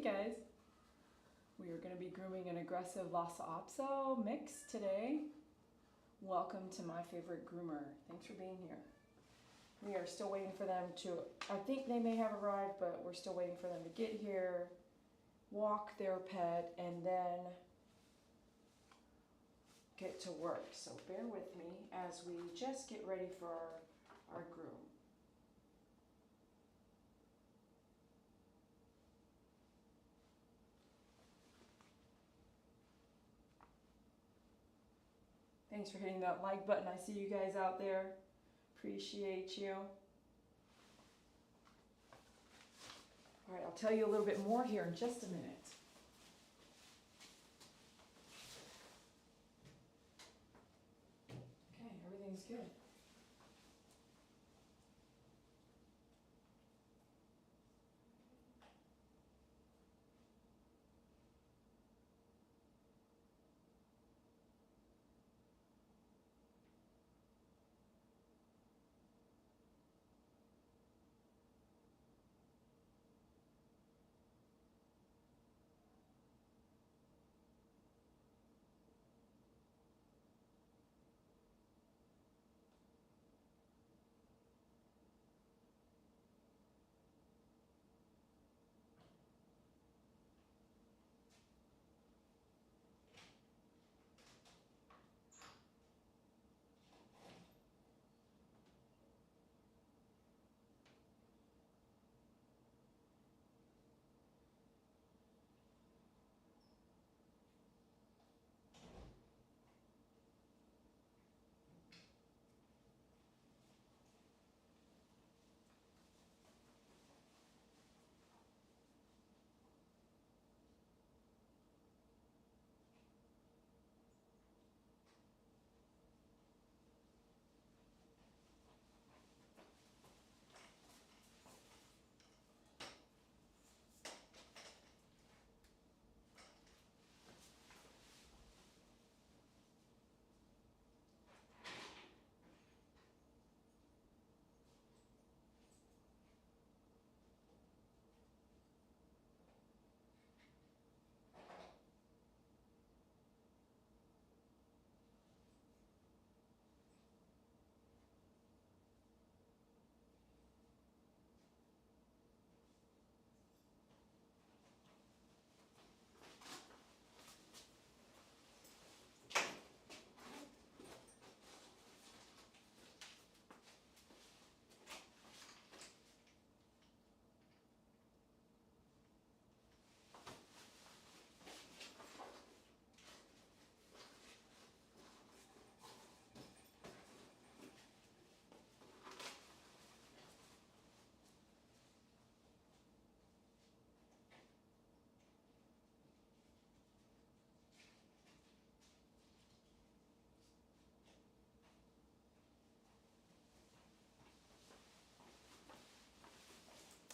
Hey guys, we are going to be grooming an aggressive Lhasa Apso mix today. Welcome to my favorite groomer. Thanks for being here. We are still waiting for them to, I think they may have arrived, but we're still waiting for them to get here, walk their pet, and then get to work. So bear with me as we just get ready for our groom. Thanks for hitting that like button. I see you guys out there. Appreciate you. All right, I'll tell you a little bit more here in just a minute. Okay, everything's good.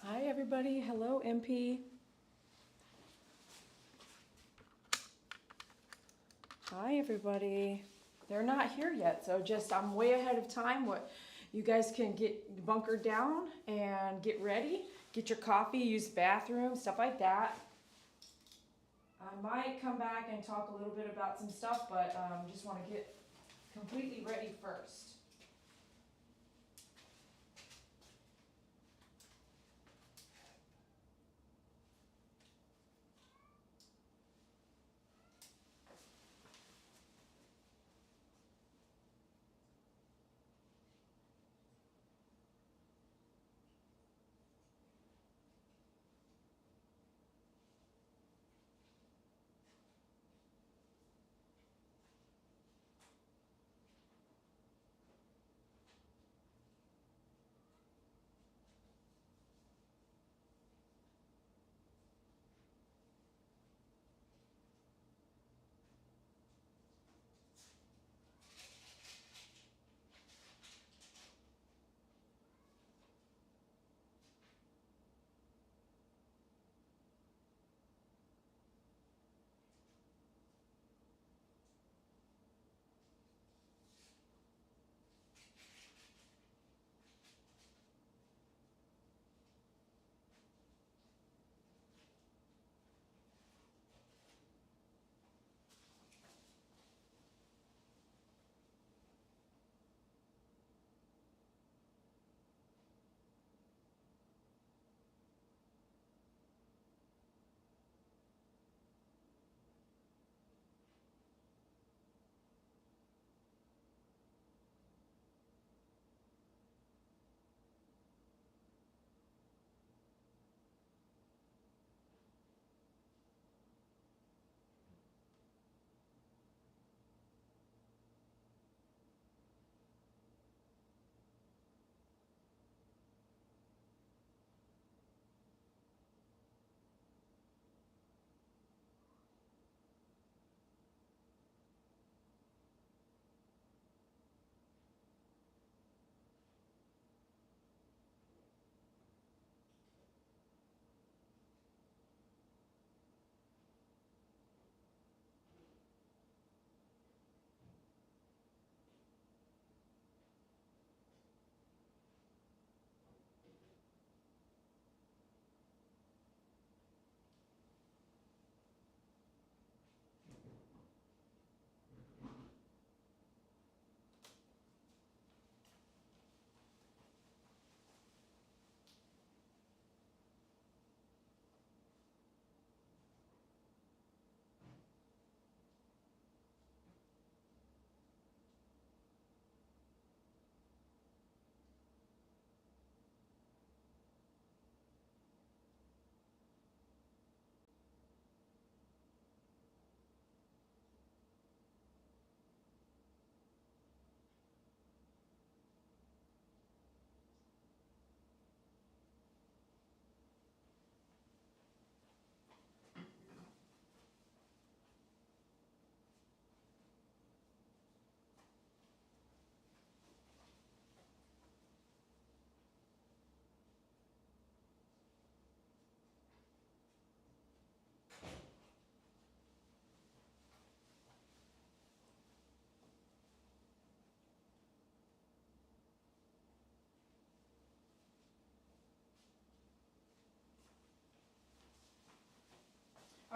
Hi everybody, hello MP. Hi everybody. They're not here yet, so just I'm way ahead of time. What you guys can get bunkered down and get ready, get your coffee, use the bathroom, stuff like that. I might come back and talk a little bit about some stuff, but just want to get completely ready first.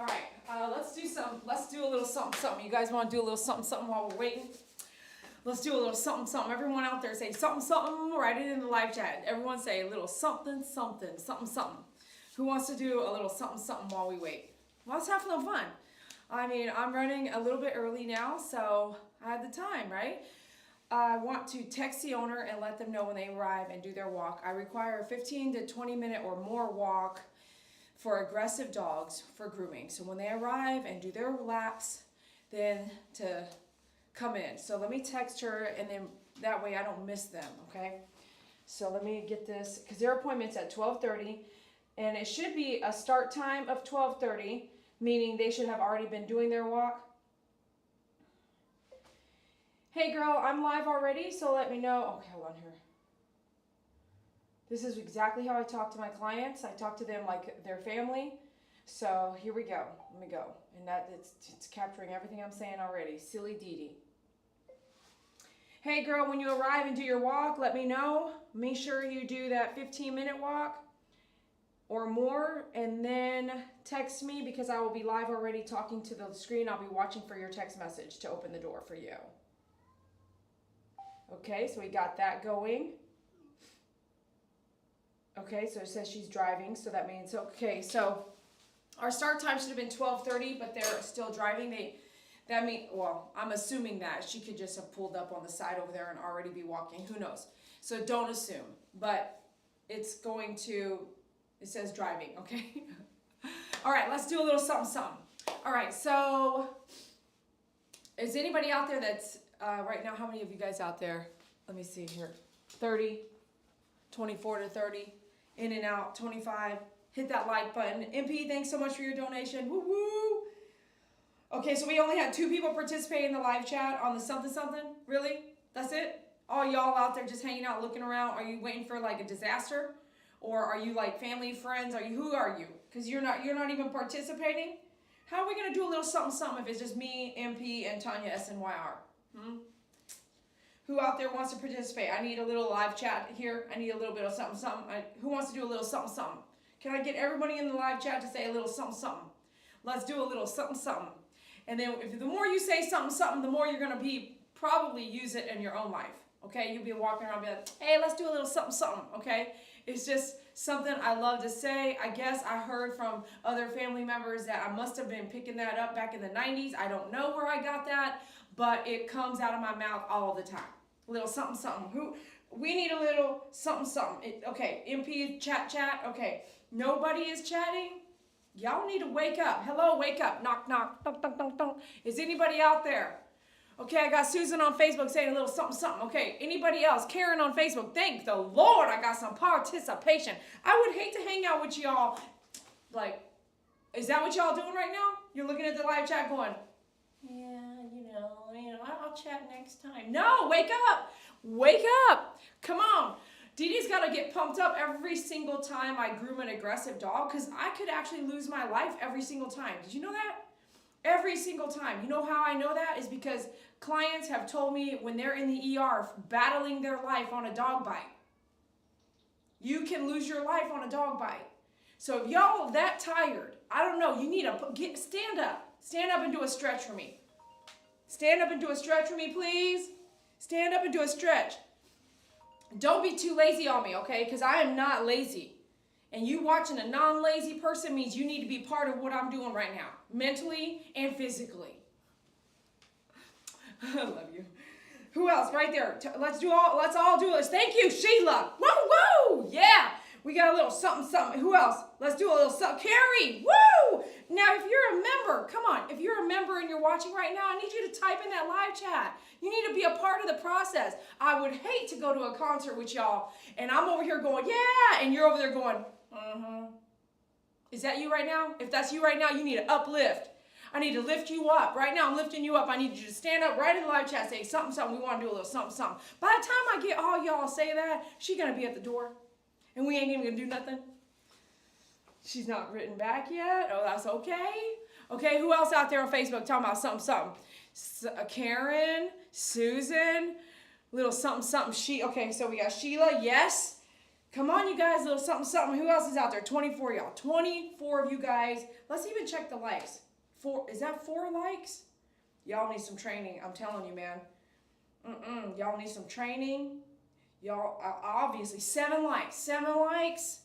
All right, let's do a little something, something. You guys want to do a little something, something while we're waiting? Let's do a little something, something. Everyone out there say something, something. Write it in the live chat. Everyone say a little something, something, something, something. Who wants to do a little something, something while we wait? Well, let's have some fun. I mean, I'm running a little bit early now, so I had the time, right? I want to text the owner and let them know when they arrive and do their walk. I require a 15 to 20 minute or more walk for aggressive dogs for grooming. So when they arrive and do their laps, then to come in. So let me text her, and then that way I don't miss them, okay? So let me get this, because their appointment's at 12:30, and it should be a start time of 12:30, meaning they should have already been doing their walk. Hey girl, I'm live already, so let me know. Okay, hold on here. This is exactly how I talk to my clients. I talk to them like their family. So here we go. Let me go. And it's capturing everything I'm saying already. Silly Dee Dee. Hey girl, when you arrive and do your walk, let me know. Make sure you do that 15-minute walk or more, and then text me, because I will be live already talking to the screen. I'll be watching for your text message to open the door for you. Okay, so we got that going. Okay, so it says she's driving, so that means, okay, so our start time should have been 12:30, but they're still driving. That means, well, I'm assuming that she could just have pulled up on the side over there and already be walking. Who knows? So don't assume, but it's going to, it says driving, okay? All right, let's do a little something, something. All right, so is anybody out there that's, right now, how many of you guys out there? Let me see here. 30, 24 to 30, in and out, 25. Hit that like button. MP, thanks so much for your donation. Woo woo. Okay, so we only had 2 people participate in the live chat on the something something. Really? That's it? All y'all out there just hanging out, looking around. Are you waiting for like a disaster, or are you like family, friends? Who are you? Because you're not even participating. How are we gonna do a little something something if it's just me, MP, and Tanya SNYR? Who out there wants to participate? I need a little live chat here. I need a little bit of something something. Who wants to do a little something something? Can I get everybody in the live chat to say a little something something? Let's do a little something something. And then the more you say something something, the more you're going to probably use it in your own life. Okay? You'll be walking around and be like, hey, let's do a little something something. Okay? It's just something I love to say. I guess I heard from other family members that I must have been picking that up back in the 90s. I don't know where I got that, but it comes out of my mouth all the time. A little something something. We need a little something something. Okay, MP chat. Okay, nobody is chatting. Y'all need to wake up. Hello, wake up. Knock, knock. Dunk, dunk, dunk, dunk. Is anybody out there? Okay, I got Susan on Facebook saying a little something something. Okay, anybody else? Karen on Facebook. Thank the Lord I got some participation. I would hate to hang out with y'all. Like, is that what y'all doing right now? You're looking at the live chat going, yeah, I'll chat next time. No, wake up. Wake up. Come on. Dee Dee's got to get pumped up every single time I groom an aggressive dog, because I could actually lose my life every single time. Did you know that? Every single time. You know how I know that? Is because clients have told me when they're in the ER battling their life on a dog bite. You can lose your life on a dog bite. So if y'all that tired, I don't know, you need to stand up. Stand up and do a stretch for me. Stand up and do a stretch for me, please. Stand up and do a stretch. Don't be too lazy on me, okay? Because I am not lazy. And you watching a non-lazy person means you need to be part of what I'm doing right now, mentally and physically. I love you. Who else? Right there. Let's all do this. Thank you, Sheila. Woo, woo. Yeah. We got a little something, something. Who else? Let's do a little something. Carrie. Woo. Now, if you're a member, come on. If you're a member and you're watching right now, I need you to type in that live chat. You need to be a part of the process. I would hate to go to a concert with y'all, and I'm over here going, yeah, and you're over there going, Is that you right now? If that's you right now, you need to uplift. I need to lift you up. Right now, I'm lifting you up. I need you to stand up right in the live chat, say something, something. We want to do a little something, something. By the time I get all y'all say that, she's going to be at the door, and we ain't even going to do nothing. She's not written back yet. Oh, that's okay. Okay, who else out there on Facebook talking about something, something? Karen, Susan, little something, something. Okay, so we got Sheila, yes. Come on, you guys, a little something, something. Who else is out there? 24 y'all. 24 of you guys. Let's even check the likes. Is that 4 likes? Y'all need some training. I'm telling you, man. Y'all need some training. Y'all, obviously, 7 likes. 7 likes.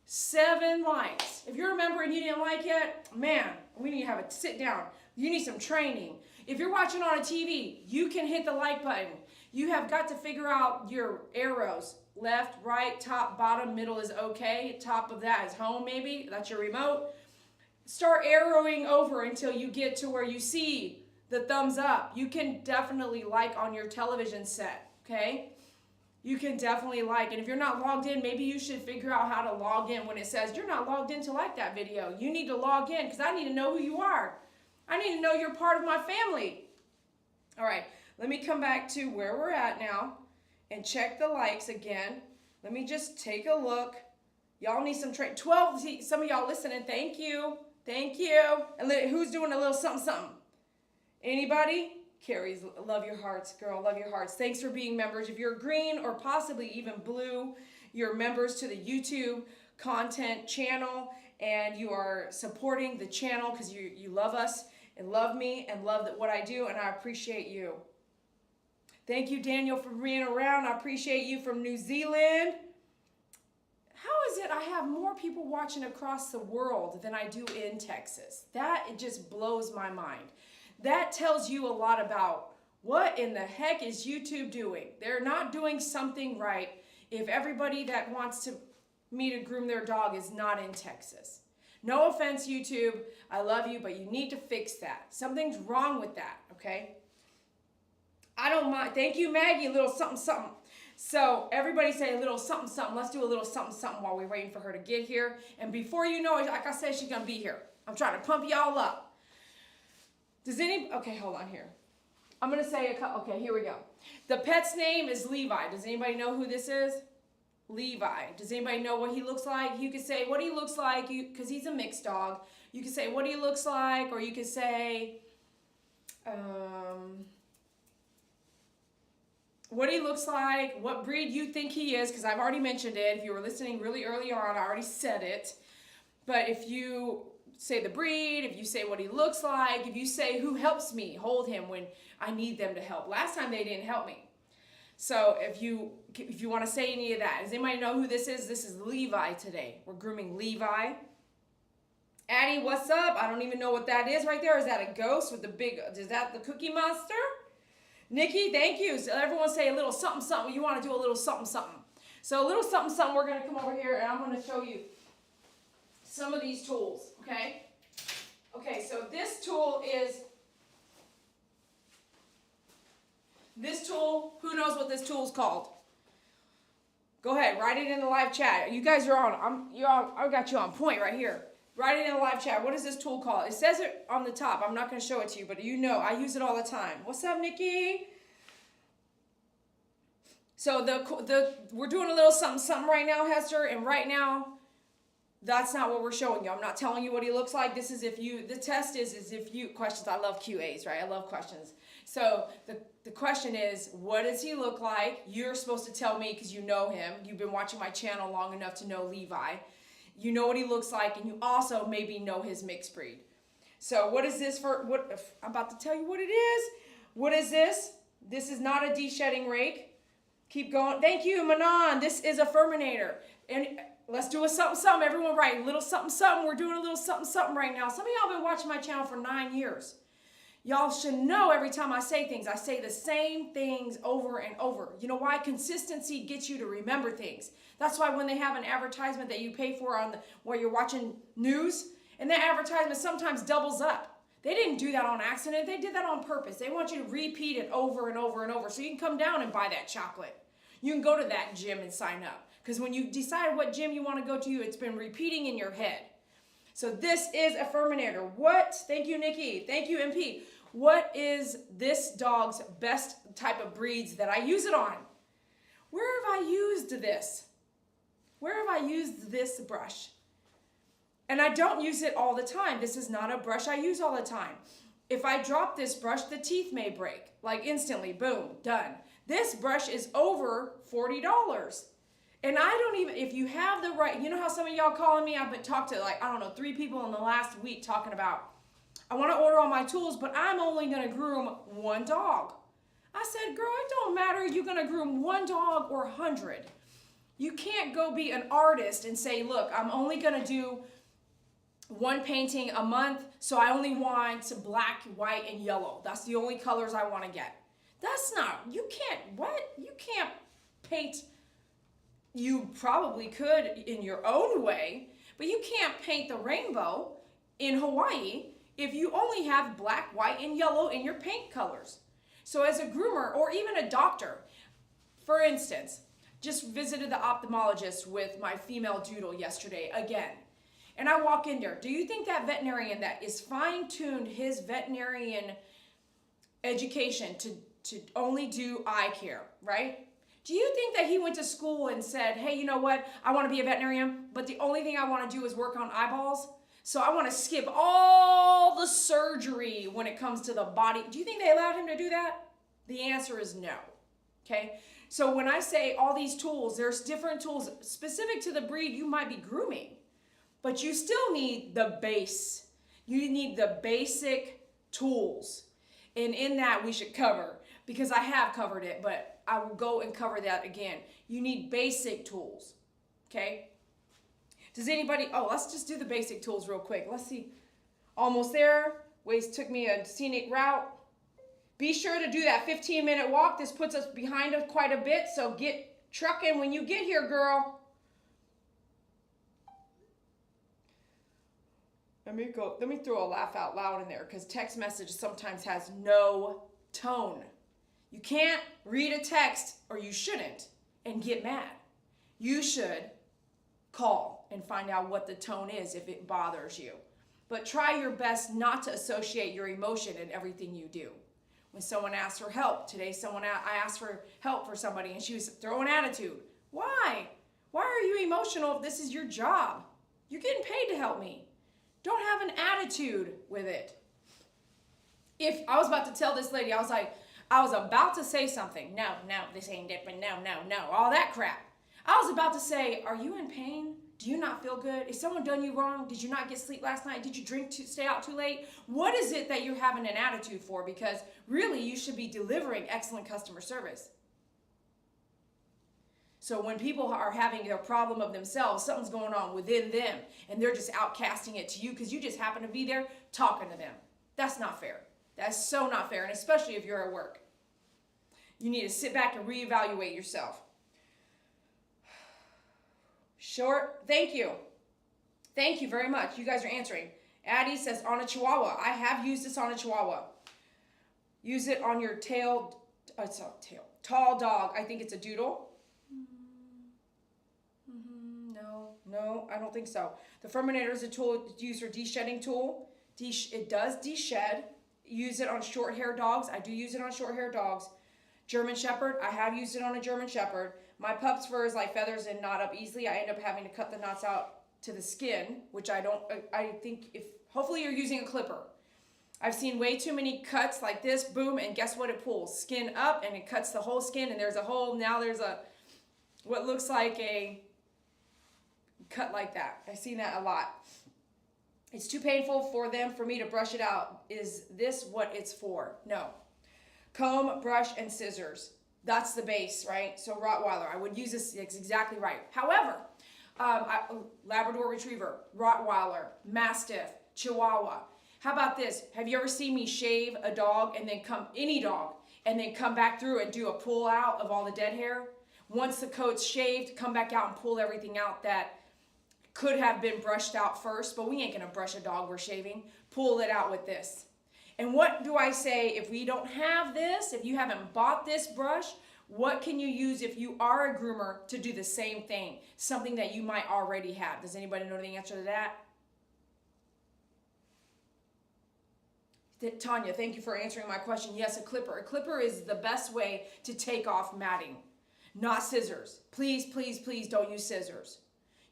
7 likes. If you're a member and you didn't like yet, man, we need to have a sit down. You need some training. If you're watching on a TV, you can hit the like button. You have got to figure out your arrows. Left, right, top, bottom, middle is okay. Top of that is home, maybe. That's your remote. Start arrowing over until you get to where you see the thumbs up. You can definitely like on your television set, okay? You can definitely like. And if you're not logged in, maybe you should figure out how to log in when it says you're not logged in to like that video. You need to log in because I need to know who you are. I need to know you're part of my family. All right, let me come back to where we're at now and check the likes again. Let me just take a look. Y'all need some 12, see, some of y'all listening, thank you. Thank you. And who's doing a little something, something? Anybody? Carrie's, love your hearts, girl, love your hearts. Thanks for being members. If you're green or possibly even blue, you're members to the YouTube content channel and you are supporting the channel because you love us and love me and love what I do, and I appreciate you. Thank you, Daniel, for being around. I appreciate you from New Zealand. How is it I have more people watching across the world than I do in Texas? That, it just blows my mind. That tells you a lot about what in the heck is YouTube doing. They're not doing something right if everybody that wants me to groom their dog is not in Texas. No offense, YouTube. I love you, but you need to fix that. Something's wrong with that, okay? I don't mind. Thank you, Maggie. A little something, something. So everybody say a little something, something. Let's do a little something, something while we're waiting for her to get here. And before you know it, like I said, she's going to be here. I'm trying to pump y'all up. Okay, hold on here. I'm going to say okay, here we go. The pet's name is Levi. Does anybody know who this is? Levi. Does anybody know what he looks like? You could say what he looks like because he's a mixed dog. You could say what he looks like, or you could say what he looks like, what breed you think he is, because I've already mentioned it. If you were listening really early on, I already said it. But if you say the breed, if you say what he looks like, if you say who helps me hold him when I need them to help. Last time they didn't help me. So if you want to say any of that, does anybody know who this is? This is Levi today. We're grooming Levi. Addie, what's up? I don't even know what that is right there. Is that a ghost with the big, is that the Cookie Monster? Nikki, thank you. So everyone say a little something, something. You want to do a little something, something. So a little something, something, we're going to come over here and I'm going to show you some of these tools, okay? Okay, so this tool, who knows what this tool is called? Go ahead, write it in the live chat. You guys are on, I've got you on point right here. Write it in the live chat. What is this tool called? It says it on the top. I'm not going to show it to you, but you know, I use it all the time. What's up, Nikki? So we're doing a little something, something right now, Hester, and right now, that's not what we're showing you. I'm not telling you what he looks like. This is the test is if you, questions, I love QAs, right? I love questions. So the question is, what does he look like? You're supposed to tell me because you know him. You've been watching my channel long enough to know Levi. You know what he looks like, and you also maybe know his mixed breed. So what is this for? I'm about to tell you what it is. What is this? This is not a de-shedding rake. Keep going. Thank you, Manon. This is a Furminator. And let's do a something, something. Everyone write, little something, something. We're doing a little something, something right now. Some of y'all have been watching my channel for 9 years. Y'all should know every time I say things, I say the same things over and over. You know why? Consistency gets you to remember things. That's why when they have an advertisement that you pay for where you're watching news, and that advertisement sometimes doubles up. They didn't do that on accident. They did that on purpose. They want you to repeat it over and over and over so you can come down and buy that chocolate. You can go to that gym and sign up. Because when you decide what gym you want to go to, it's been repeating in your head. So this is a Furminator. What? Thank you, Nikki. Thank you, MP. What is this dog's best type of breeds that I use it on? Where have I used this? Where have I used this brush? And I don't use it all the time. This is not a brush I use all the time. If I drop this brush, the teeth may break. Like instantly, boom, done. This brush is over $40. And I don't even, if you have the right, you know how some of y'all calling me, I've been talked to like, I don't know, 3 people in the last week talking about, I want to order all my tools, but I'm only going to groom 1 dog. I said, girl, it don't matter. You're going to groom 1 dog or 100. You can't go be an artist and say, look, I'm only going to do 1 painting a month, so I only want black, white, and yellow. That's the only colors I want to get. That's not, you can't, what? You can't paint. You probably could in your own way, but you can't paint the rainbow in Hawaii if you only have black, white, and yellow in your paint colors. So as a groomer or even a doctor, for instance, just visited the ophthalmologist with my female doodle yesterday again. And I walk in there. Do you think that veterinarian that is fine-tuned his veterinarian education to only do eye care, right? Do you think that he went to school and said, hey, you know what? I want to be a veterinarian, but the only thing I want to do is work on eyeballs. So I want to skip all the surgery when it comes to the body. Do you think they allowed him to do that? The answer is no. Okay? So when I say all these tools, there's different tools specific to the breed you might be grooming, but you still need the base. You need the basic tools. And in that we should cover, because I have covered it, but I will go and cover that again. You need basic tools, okay? Does anybody, let's just do the basic tools real quick. Let's see, almost there. Waze took me a scenic route. Be sure to do that 15-minute walk. This puts us behind us quite a bit, so get trucking when you get here, girl. Let me throw a laugh out loud in there, because text message sometimes has no tone. You can't read a text, or you shouldn't, and get mad. You should call and find out what the tone is if it bothers you. But try your best not to associate your emotion in everything you do. When someone asks for help, today I asked for help for somebody and she was throwing attitude. Why? Why are you emotional if this is your job? You're getting paid to help me. Don't have an attitude with it. If I was about to tell this lady, I was about to say something. No, this ain't it, but no, all that crap. I was about to say, are you in pain? Do you not feel good? Is someone done you wrong? Did you not get sleep last night? Did you stay out too late? What is it that you're having an attitude for? Because really, you should be delivering excellent customer service. So when people are having their problem of themselves, something's going on within them, and they're just outcasting it to you because you just happen to be there talking to them. That's not fair. That's so not fair, and especially if you're at work. You need to sit back and reevaluate yourself. Short, thank you. Thank you very much. You guys are answering. Addie says, on a Chihuahua. I have used this on a Chihuahua. Use it on your tall dog. I think it's a doodle. No, I don't think so. The Furminator is a tool used for de-shedding tool. It does de-shed. Use it on short hair dogs. I do use it on short hair dogs. German Shepherd, I have used it on a German Shepherd. My pup's fur is like feathers and knot up easily. I end up having to cut the knots out to the skin, which I think hopefully you're using a clipper. I've seen way too many cuts like this, boom, and guess what it pulls? Skin up, and it cuts the whole skin, and there's a hole. Now there's what looks like a cut like that. I've seen that a lot. It's too painful for me to brush it out. Is this what it's for? No. Comb, brush, and scissors. That's the base, right? So Rottweiler, I would use this, it's exactly right. However, Labrador Retriever, Rottweiler, Mastiff, Chihuahua. How about this? Have you ever seen me shave a dog and then any dog, and then come back through and do a pull out of all the dead hair? Once the coat's shaved, come back out and pull everything out that could have been brushed out first, but we ain't gonna brush a dog we're shaving. Pull it out with this. And what do I say if we don't have this, if you haven't bought this brush, what can you use if you are a groomer to do the same thing? Something that you might already have. Does anybody know the answer to that? Tanya, thank you for answering my question. Yes, a clipper. A clipper is the best way to take off matting, not scissors. Please, please, please don't use scissors.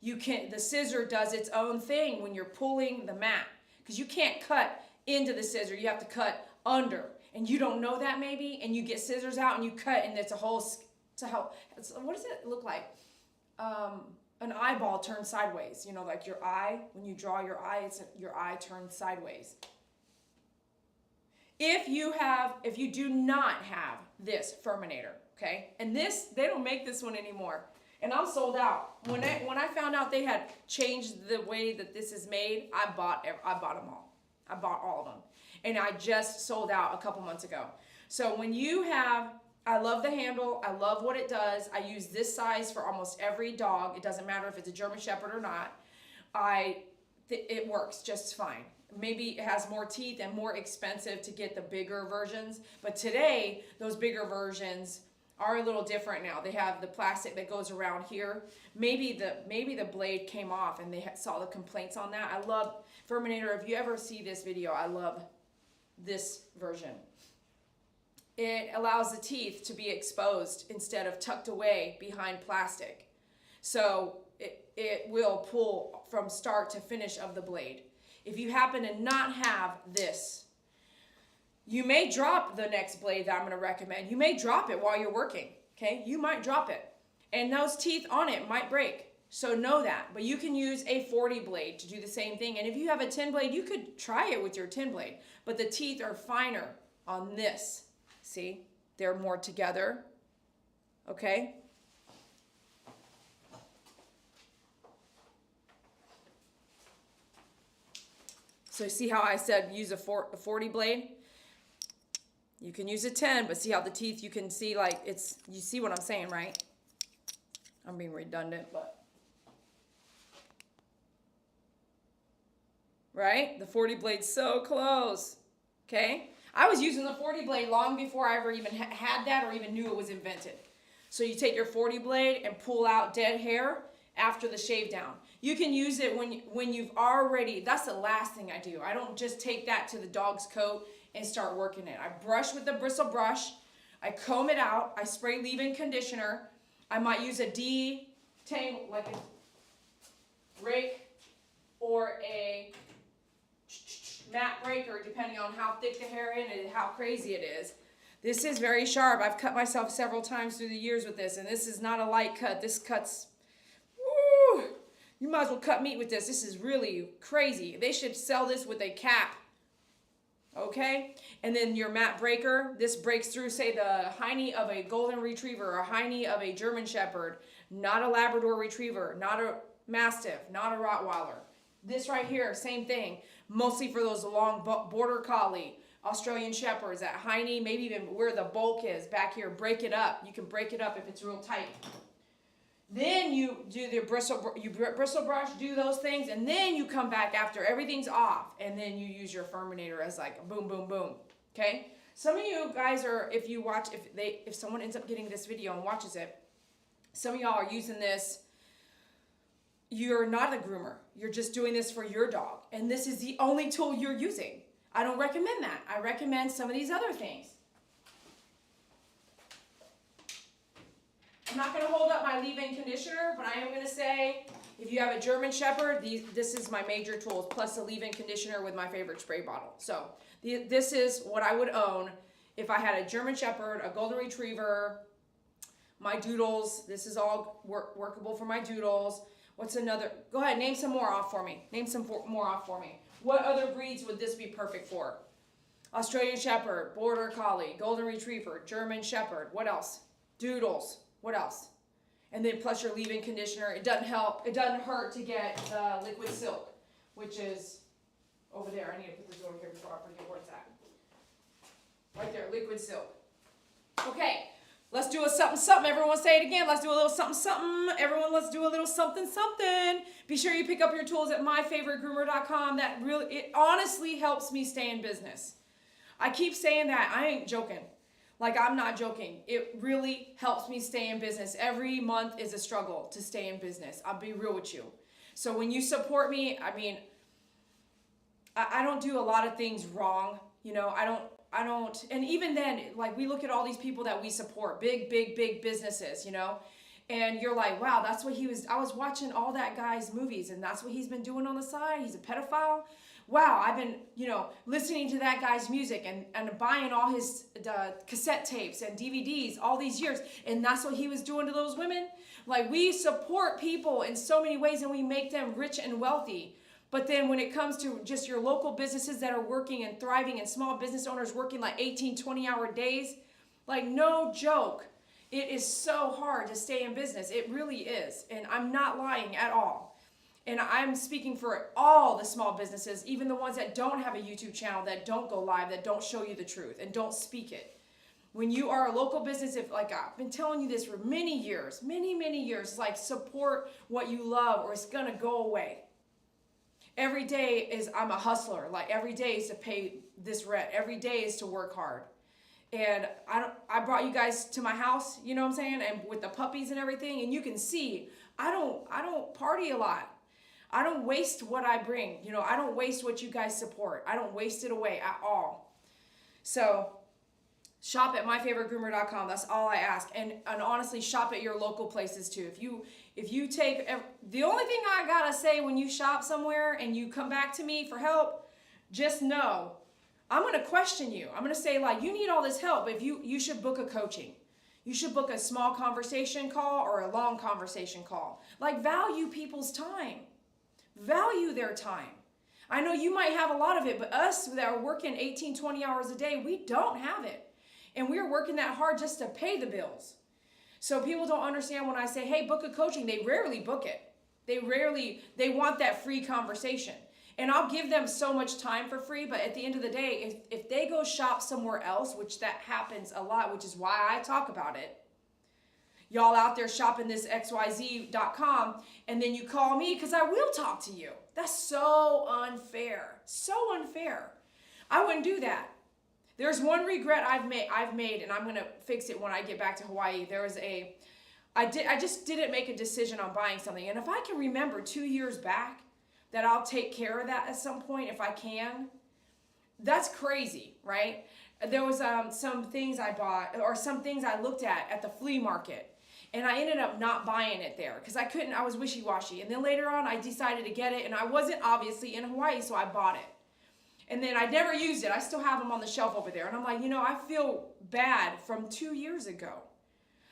The scissor does its own thing when you're pulling the mat, because you can't cut into the scissor, you have to cut under, and you don't know that maybe, and you get scissors out and you cut, and it's a whole, what does it look like? an eyeball turned sideways. You know, like your eye, when you draw your eye, it's your eye turned sideways. If you do not have this Furminator, okay, and this, they don't make this one anymore, and I'm sold out. When I found out they had changed the way that this is made, I bought them all. I bought all of them, and I just sold out a couple months ago. So when you have, I love the handle, I love what it does. I use this size for almost every dog. It doesn't matter if it's a German Shepherd or not. It works just fine. Maybe it has more teeth and more expensive to get the bigger versions, but today those bigger versions are a little different now. They have the plastic that goes around here. Maybe the blade came off and they saw the complaints on that. I love Furminator. If you ever see this video, I love this version. It allows the teeth to be exposed instead of tucked away behind plastic. So it will pull from start to finish of the blade. If you happen to not have this, you may drop the next blade that I'm going to recommend. You may drop it while you're working, okay? You might drop it, and those teeth on it might break. So know that. But you can use a 40 blade to do the same thing. And if you have a 10 blade, you could try it with your 10 blade. But the teeth are finer on this. See? They're more together, okay? So see how I said use a 40 blade? You can use a 10, but see how the teeth, you can see like it's, you see what I'm saying, right? I'm being redundant, but. Right? The 40 blade's so close, okay? I was using the 40 blade long before I ever even had that or even knew it was invented. So you take your 40 blade and pull out dead hair after the shave down. You can use it when you've already, that's the last thing I do. I don't just take that to the dog's coat and start working it. I brush with the bristle brush. I comb it out. I spray leave-in conditioner. I might use a detangle, like a rake or a mat breaker, depending on how thick the hair is and how crazy it is. This is very sharp. I've cut myself several times through the years with this, and this is not a light cut. This cuts, woo! You might as well cut meat with this. This is really crazy. They should sell this with a cap. Okay? And then your mat breaker, this breaks through, say, the hiney of a golden retriever or hiney of a German Shepherd, not a Labrador retriever, not a Mastiff, not a Rottweiler. This right here, same thing. Mostly for those long border collie, Australian Shepherds, that hiney, maybe even where the bulk is, back here, break it up. You can break it up if it's real tight. Then you do the bristle brush, do those things, and then you come back after everything's off, and then you use your Furminator as like a boom, boom, boom. Okay? Some of you guys are, if someone ends up getting this video and watches it, some of y'all are using this. You're not a groomer. You're just doing this for your dog, and this is the only tool you're using. I don't recommend that. I recommend some of these other things. I'm not going to hold up my leave-in conditioner, but I am going to say, if you have a German Shepherd, this is my major tools, plus a leave-in conditioner with my favorite spray bottle. So this is what I would own if I had a German Shepherd, a Golden Retriever, my Doodles. This is all workable for my Doodles. What's another? Go ahead, name some more off for me. Name some more off for me. What other breeds would this be perfect for? Australian Shepherd, Border Collie, Golden Retriever, German Shepherd. What else? Doodles. What else? And then plus your leave-in conditioner. It doesn't hurt to get liquid silk, which is over there. I need to put this over here before I forget where it's at. Right there, liquid silk. Okay, let's do a something, something. Everyone say it again. Let's do a little something, something. Everyone, let's do a little something, something. Be sure you pick up your tools at myfavoritegroomer.com. It honestly helps me stay in business. I keep saying that. I ain't joking. Like, I'm not joking. It really helps me stay in business. Every month is a struggle to stay in business. I'll be real with you. So when you support me, I mean, I don't do a lot of things wrong. You know, I don't, and even then, like, we look at all these people that we support, big businesses, you know, and you're like, wow, that's what I was watching all that guy's movies, and that's what he's been doing on the side. He's a pedophile. wow, I've been, listening to that guy's music and buying all his cassette tapes and DVDs all these years. And that's what he was doing to those women. Like, we support people in so many ways and we make them rich and wealthy. But then when it comes to just your local businesses that are working and thriving and small business owners working like 18, 20-hour days, like, no joke. It is so hard to stay in business. It really is. And I'm not lying at all. And I'm speaking for all the small businesses, even the ones that don't have a YouTube channel, that don't go live, that don't show you the truth and don't speak it. When you are a local business, if, like, I've been telling you this for many years, many years, like, support what you love or it's going to go away. Every day is, I'm a hustler. Like, every day is to pay this rent. Every day is to work hard. And I brought you guys to my house, you know what I'm saying? And with the puppies and everything, and you can see, I don't party a lot. I don't waste what I bring. I don't waste what you guys support. I don't waste it away at all. So shop at myfavoritegroomer.com. That's all I ask. And honestly, shop at your local places too. If you take, the only thing I gotta say when you shop somewhere and you come back to me for help, just know, I'm going to question you. I'm going to say, like, you need all this help. If you should book a coaching. You should book a small conversation call or a long conversation call. Like, value people's time. Value their time. I know you might have a lot of it, but us that are working 18, 20 hours a day, we don't have it. And we're working that hard just to pay the bills. So people don't understand when I say, hey, book a coaching. They rarely book it. They want that free conversation. And I'll give them so much time for free, but at the end of the day, if they go shop somewhere else, which that happens a lot, which is why I talk about it, y'all out there shopping this xyz.com, and then you call me, because I will talk to you. That's so unfair. So unfair. I wouldn't do that. There's one regret I've made, and I'm going to fix it when I get back to Hawaii. I just didn't make a decision on buying something. And if I can remember 2 years back, that I'll take care of that at some point if I can. That's crazy, right? There was some things I bought or some things I looked at the flea market, and I ended up not buying it there because I was wishy-washy. And then later on I decided to get it, and I wasn't obviously in Hawaii, so I bought it. And then I never used it. I still have them on the shelf over there. And I'm like, I feel bad from 2 years ago.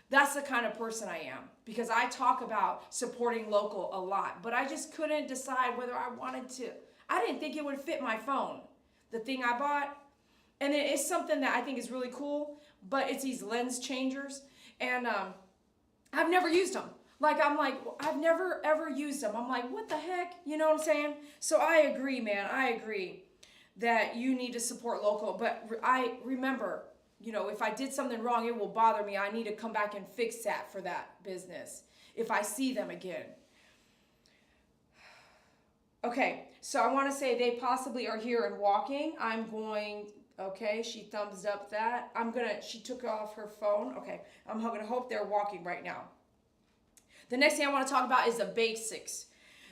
That's the kind of person I am, because I talk about supporting local a lot, but I just couldn't decide whether I wanted to. I didn't think it would fit my phone, the thing I bought. And it is something that I think is really cool, but it's these lens changers. And I've never used them. I've never ever used them. I'm like, what the heck? You know what I'm saying? So I agree, man. I agree that you need to support local. But I remember, if I did something wrong, it will bother me. I need to come back and fix that for that business if I see them again. Okay, so I want to say they possibly are here and walking. Okay, she thumbs up that. She took off her phone. Okay, I'm going to hope they're walking right now. The next thing I want to talk about is the basics.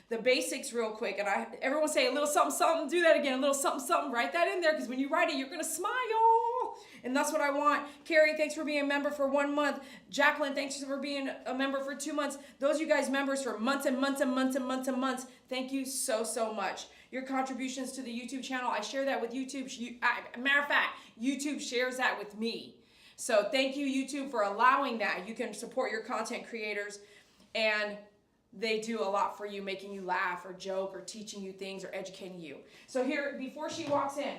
The basics real quick. And everyone say a little something, something. Do that again. A little something, something. Write that in there, because when you write it, you're going to smile. And that's what I want. Carrie, thanks for being a member for 1 month. Jacqueline, thanks for being a member for 2 months. Those of you guys members for months and months and months and months and months, thank you so, so much. Your contributions to the YouTube channel, I share that with YouTube. Matter of fact, YouTube shares that with me. So thank you, YouTube, for allowing that. You can support your content creators, and they do a lot for you, making you laugh or joke or teaching you things or educating you. So here, before she walks in,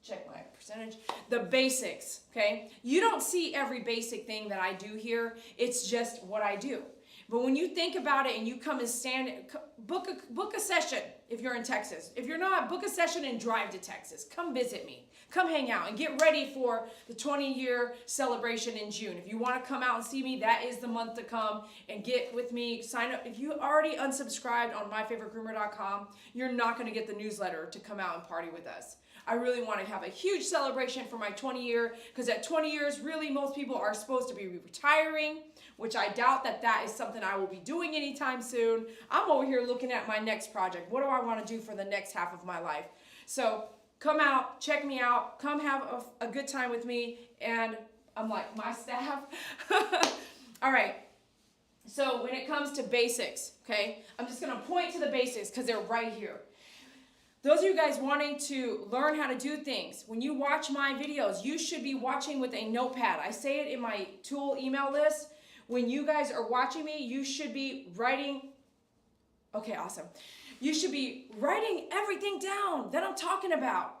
check my percentage, the basics, okay? You don't see every basic thing that I do here. It's just what I do. But when you think about it and you come and book a session if you're in Texas. If you're not, book a session and drive to Texas. Come visit me. Come hang out and get ready for the 20-year celebration in June. If you want to come out and see me, that is the month to come and get with me. Sign up. If you already unsubscribed on myfavoritegroomer.com, you're not going to get the newsletter to come out and party with us. I really want to have a huge celebration for my 20-year, because at 20 years, really most people are supposed to be retiring, which I doubt that is something I will be doing anytime soon. I'm over here looking at my next project. What do I want to do for the next half of my life? So come out, check me out, come have a good time with me, and I'm like, my staff. All right. So when it comes to basics, okay, I'm just going to point to the basics because they're right here. Those of you guys wanting to learn how to do things, when you watch my videos, you should be watching with a notepad. I say it in my tool email list. When you guys are watching me, you should be writing. Okay, awesome. You should be writing everything down that I'm talking about.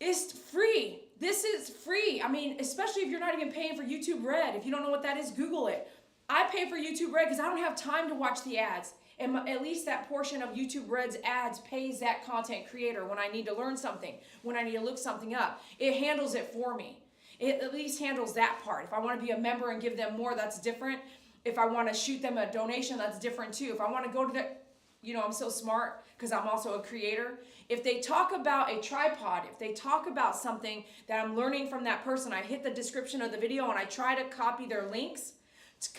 It's free. This is free. I mean, especially if you're not even paying for YouTube Red. If you don't know what that is, Google it. I pay for YouTube Red because I don't have time to watch the ads. And at least that portion of YouTube Red's ads pays that content creator when I need to learn something, when I need to look something up. It handles it for me. It at least handles that part. If I want to be a member and give them more, that's different. If I want to shoot them a donation, that's different too. If I want to go to the, I'm so smart because I'm also a creator. If they talk about a tripod, if they talk about something that I'm learning from that person, I hit the description of the video and I try to copy their links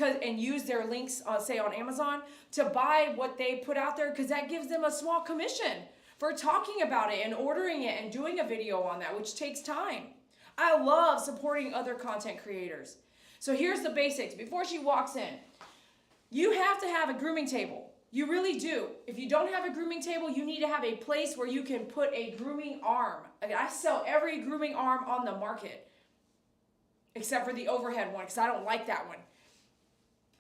and use their links, say on Amazon, to buy what they put out there, because that gives them a small commission for talking about it and ordering it and doing a video on that, which takes time. I love supporting other content creators. So here's the basics. Before she walks in, you have to have a grooming table. You really do. If you don't have a grooming table, you need to have a place where you can put a grooming arm. I sell every grooming arm on the market, except for the overhead one, because I don't like that one.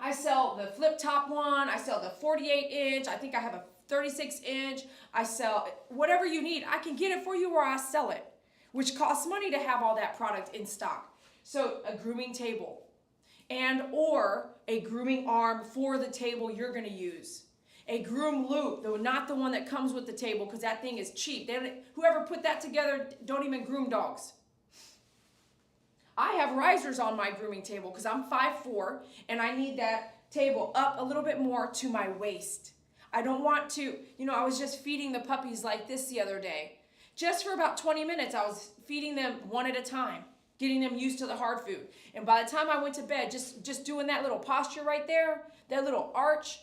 I sell the flip top one. I sell the 48 inch. I think I have a 36 inch. I sell whatever you need. I can get it for you or I sell it, which costs money to have all that product in stock. So a grooming table and or a grooming arm for the table you're going to use. A groom loop, though not the one that comes with the table, because that thing is cheap. Whoever put that together don't even groom dogs. I have risers on my grooming table because I'm 5'4", and I need that table up a little bit more to my waist. I don't want to, I was just feeding the puppies like this the other day. Just for about 20 minutes, I was feeding them one at a time, getting them used to the hard food. And by the time I went to bed, just doing that little posture right there, that little arch,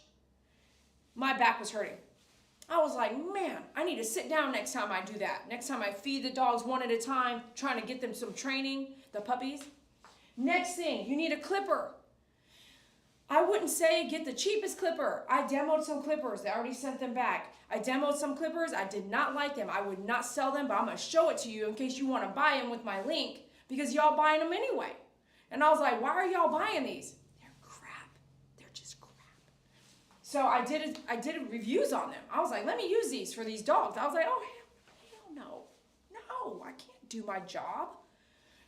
my back was hurting. I was like, man, I need to sit down next time I do that. Next time I feed the dogs one at a time, trying to get them some training, the puppies. Next thing, you need a clipper. I wouldn't say get the cheapest clipper. I demoed some clippers. They already sent them back. I demoed some clippers. I did not like them. I would not sell them, but I'm going to show it to you in case you want to buy them with my link, because y'all buying them anyway. And I was like, why are y'all buying these? They're crap. They're just crap. So I did reviews on them. I was like, let me use these for these dogs. I was like, oh, hell no. No, I can't do my job.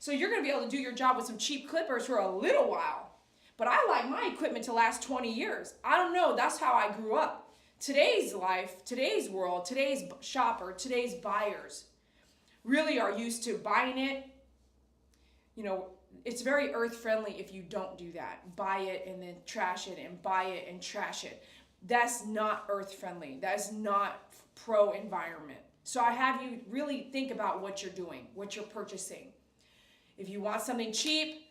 So you're going to be able to do your job with some cheap clippers for a little while. But I like my equipment to last 20 years. I don't know. That's how I grew up. Today's life, today's world, today's shopper, today's buyers really are used to buying it. It's very earth friendly if you don't do that. Buy it and then trash it and buy it and trash it. That's not earth friendly. That's not pro environment. So I have you really think about what you're doing, what you're purchasing. If you want something cheap,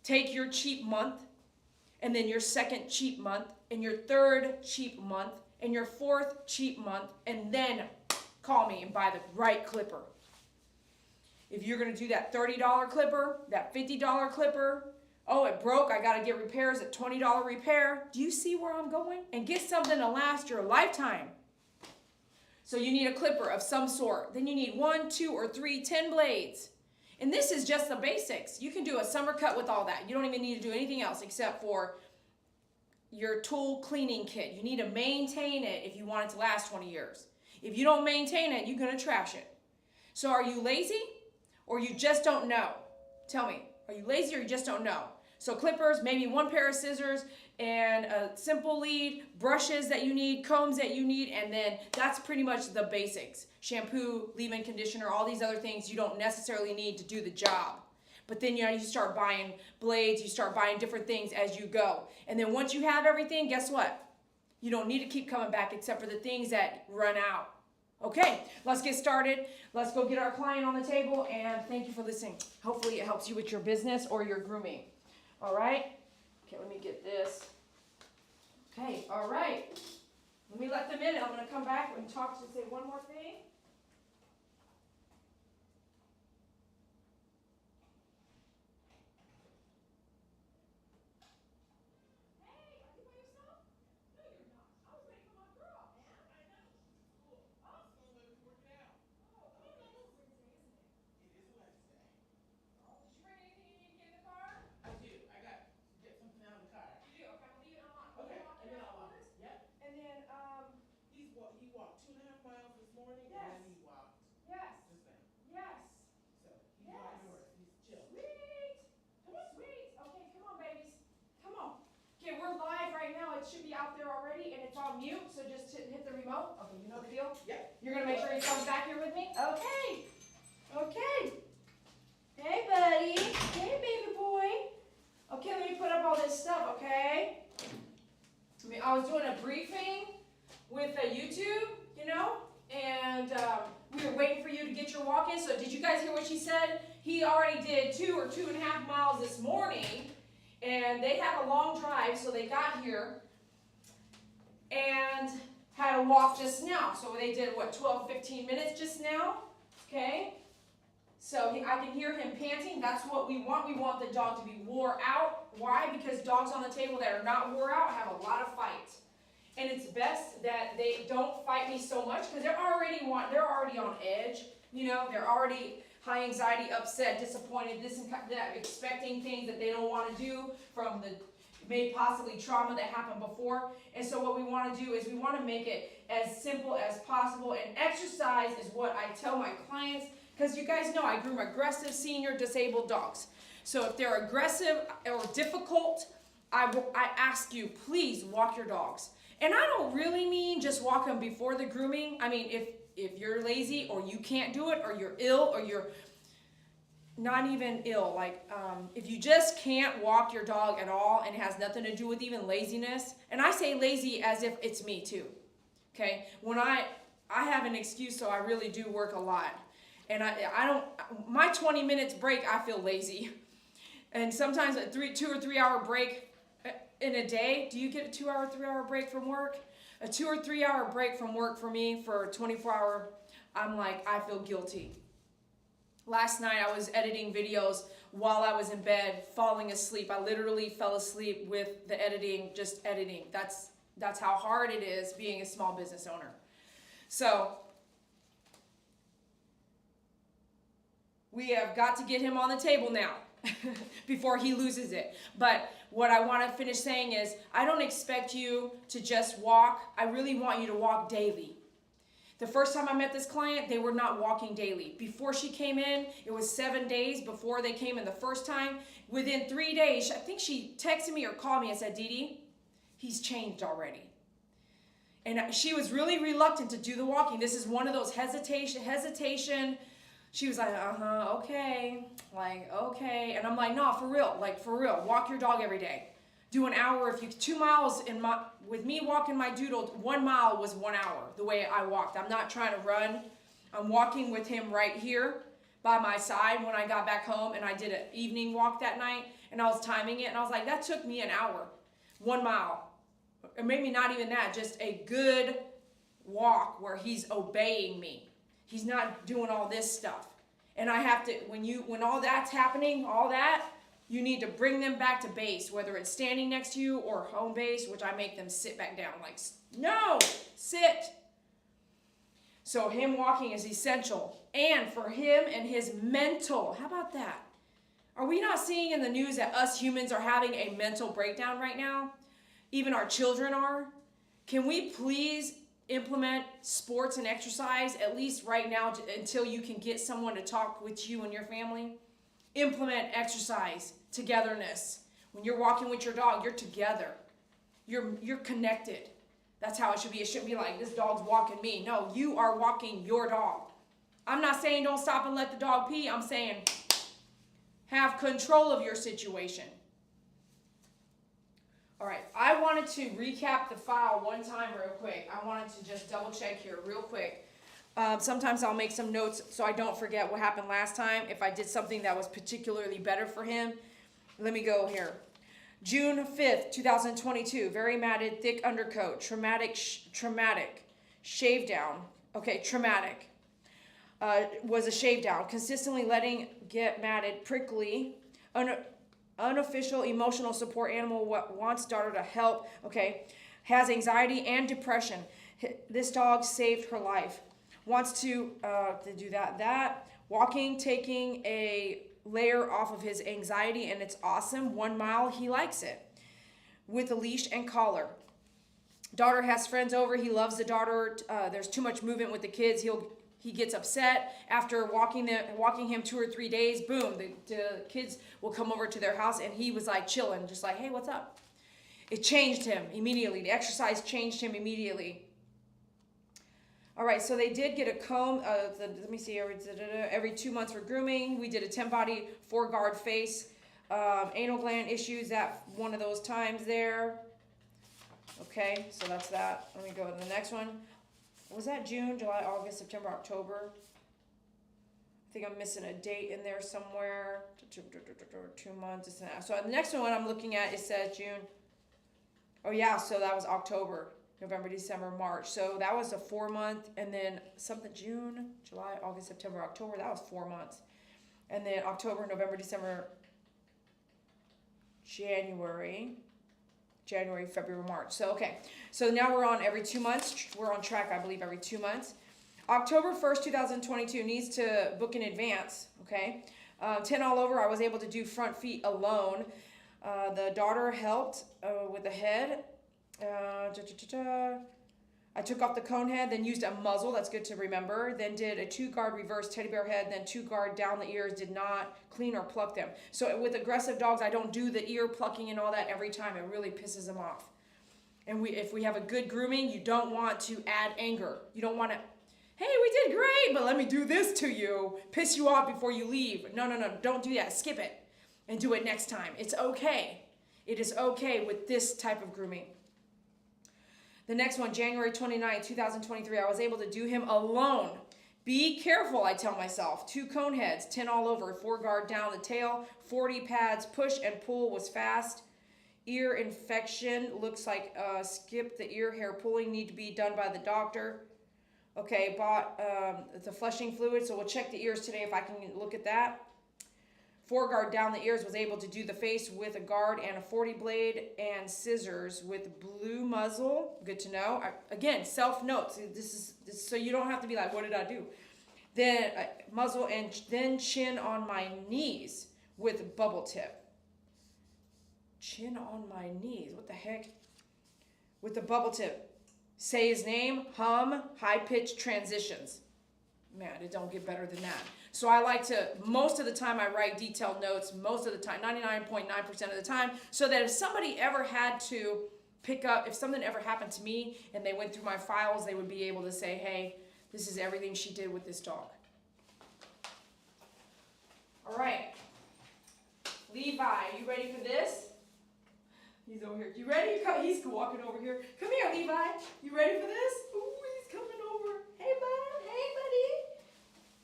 take your cheap month, and then your second cheap month, and your third cheap month, and your fourth cheap month, and then call me and buy the right clipper. If you're going to do that $30 clipper, that $50 clipper, oh, it broke, I got to get repairs at $20 repair. Do you see where I'm going? And get something to last your lifetime. So you need a clipper of some sort. Then you need 1, 2, or 3 10 blades. And this is just the basics. You can do a summer cut with all that. You don't even need to do anything else except for your tool cleaning kit. You need to maintain it if you want it to last 20 years. If you don't maintain it, you're going to trash it. So are you lazy or you just don't know? Tell me, are you lazy or you just don't know? So clippers, maybe 1 pair of scissors and a simple lead, brushes that you need, combs that you need, and then that's pretty much the basics. Shampoo, leave-in conditioner, all these other things you don't necessarily need to do the job. But then you start buying blades, you start buying different things as you go. And then once you have everything, guess what? You don't need to keep coming back except for the things that run out. Okay, let's get started. Let's go get our client on the table, and thank you for listening. Hopefully it helps you with your business or your grooming. All right? Okay, let me get this. Okay, all right. Let me let them in. I'm going to come back and talk to say one more thing. Primo? Okay, you know the deal? Yeah. You're gonna make sure he comes back here with me? Okay. Okay. Hey, buddy. Hey, baby boy. Okay, let me put up all this stuff, okay? I was doing a briefing with YouTube, you know, and we were waiting for you to get your walk in. So did you guys hear what she said? He already did 2 or 2.5 miles this morning, and they had a long drive, so they got here and had a walk just now. So they did, what, 12, 15 minutes just now, okay? So I can hear him panting. That's what we want. We want the dog to be wore out. Why? Because dogs on the table that are not wore out have a lot of fight. And it's best that they don't fight me so much because they're already on edge. You know, they're already high anxiety, upset, disappointed, this and that, expecting things that they don't want to do from the maybe possibly trauma that happened before. And so what we want to do is we want to make it as simple as possible. And exercise is what I tell my clients, because you guys know I groom aggressive, senior, disabled dogs. So if they're aggressive or difficult, I ask you, please walk your dogs. And I don't really mean just walk them before the grooming. I mean, if you're lazy or you can't do it or you're ill or you're not even ill, like if you just can't walk your dog at all and it has nothing to do with even laziness, and I say lazy as if it's me too, okay? When I have an excuse, so I really do work a lot. And I don't, my 20 minutes break, I feel lazy. And sometimes a 2 or 3 hour break in a day. Do you get a 2 hour, 3 hour break from work? A 2 or 3 hour break from work for me for a 24 hour, I'm like, I feel guilty. Last night I was editing videos while I was in bed, falling asleep. I literally fell asleep with the editing, just editing. That's how hard it is being a small business owner. So we have got to get him on the table now before he loses it. But what I want to finish saying is I don't expect you to just walk. I really want you to walk daily. The first time I met this client, they were not walking daily. Before she came in, it was 7 days before they came in the first time. Within 3 days, I think she texted me or called me and said, Dee, he's changed already. And she was really reluctant to do the walking. This is one of those hesitation. She was like, okay, like, okay. And I'm like, no, for real, walk your dog every day. Do an hour. If you 2 miles with me walking my doodle, 1 mile was 1 hour the way I walked. I'm not trying to run. I'm walking with him right here by my side when I got back home, and I did an evening walk that night, and I was timing it, and I was like, that took me an hour, 1 mile. Or maybe not even that, just a good walk where he's obeying me. He's not doing all this stuff. And I have to, when all that's happening, you need to bring them back to base, whether it's standing next to you or home base, which I make them sit back down. Like, no, sit. So him walking is essential. And for him and his mental, how about that? Are we not seeing in the news that us humans are having a mental breakdown right now? Even our children are. Can we please implement sports and exercise, at least right now, until you can get someone to talk with you and your family? Implement exercise, togetherness. When you're walking with your dog, you're together. You're connected. That's how it should be. It shouldn't be like, this dog's walking me. No, you are walking your dog. I'm not saying don't stop and let the dog pee. I'm saying have control of your situation. All right, I wanted to recap the file one time real quick. I wanted to just double check here real quick. Sometimes I'll make some notes so I don't forget what happened last time. If I did something that was particularly better for him, let me go here. June 5th, 2022, very matted, thick undercoat, traumatic, shave down. Okay, traumatic. Was a shave down, consistently letting get matted, prickly, unofficial emotional support animal, wants daughter to help, okay, has anxiety and depression. This dog saved her life. Wants to do that. Walking, taking a layer off of his anxiety, and it's awesome. 1 mile, he likes it. With a leash and collar. Daughter has friends over. He loves the daughter. There's too much movement with the kids. He gets upset after walking him 2 or 3 days. Boom, the kids will come over to their house, and he was like chilling, just like, hey, what's up? It changed him immediately. The exercise changed him immediately. All right, so they did get a comb. Let me see, every 2 months for grooming. We did a 10 body, 4 guard face. Anal gland issues, that one of those times there. Okay, so that's that. Let me go to the next one. Was that June, July, August, September, October? I think I'm missing a date in there somewhere. 2 months. So the next one I'm looking at, it says June. Oh yeah, so that was October, November, December, March. So that was a 4 month, and then something June, July, August, September, October. That was 4 months, and then October, November, December, January, February, March. So okay, so now we're on every 2 months. We're on track, I believe, every 2 months. October 1st, 2022 needs to book in advance. Okay, 10 all over. I was able to do front feet alone. The daughter helped with the head. I took off the cone head, then used a muzzle. That's good to remember. Then did a 2 guard reverse teddy bear head, then 2 guard down the ears. Did not clean or pluck them. So with aggressive dogs, I don't do the ear plucking and all that every time. It really pisses them off. And if we have a good grooming, you don't want to add anger. You don't want to, hey, we did great, but let me do this to you. Piss you off before you leave. No, don't do that. Skip it and do it next time. It's okay. It is okay with this type of grooming. The next one, January 29, 2023, I was able to do him alone. Be careful, I tell myself. 2 cone heads, 10 all over, 4 guard down the tail, 40 pads, push and pull was fast. Ear infection, looks like skip the ear hair pulling, need to be done by the doctor. Okay, bought the flushing fluid, so we'll check the ears today if I can look at that. 4 guard down the ears, was able to do the face with a guard and a 40 blade and scissors with blue muzzle. Good to know. Again, self notes. This is so you don't have to be like, what did I do? Then muzzle and then chin on my knees with bubble tip. Chin on my knees. What the heck? With the bubble tip. Say his name, hum, high-pitched transitions. Man, it don't get better than that. So I like to, most of the time I write detailed notes, most of the time, 99.9% of the time, so that if somebody ever had to pick up, if something ever happened to me and they went through my files, they would be able to say, hey, this is everything she did with this dog. All right. Levi, you ready for this? He's over here. You ready? He's walking over here. Come here, Levi. You ready for this? Ooh, he's coming over. Hey, bud. Hey, buddy.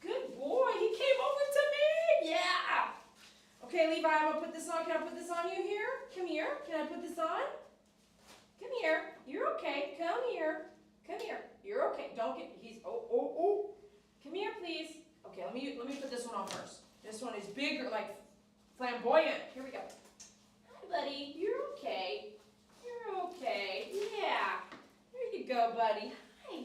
Good boy. He came over to me. Yeah. Okay, Levi, I'm going to put this on. Can I put this on you here? Come here. Can I put this on? Come here. You're okay. Come here. Come here. You're okay. Don't get, oh. Come here, please. Okay, let me put this one on first. This one is bigger, like flamboyant. Here we go. Hi, buddy. You're okay. You're okay. Yeah. There you go, buddy. Hi.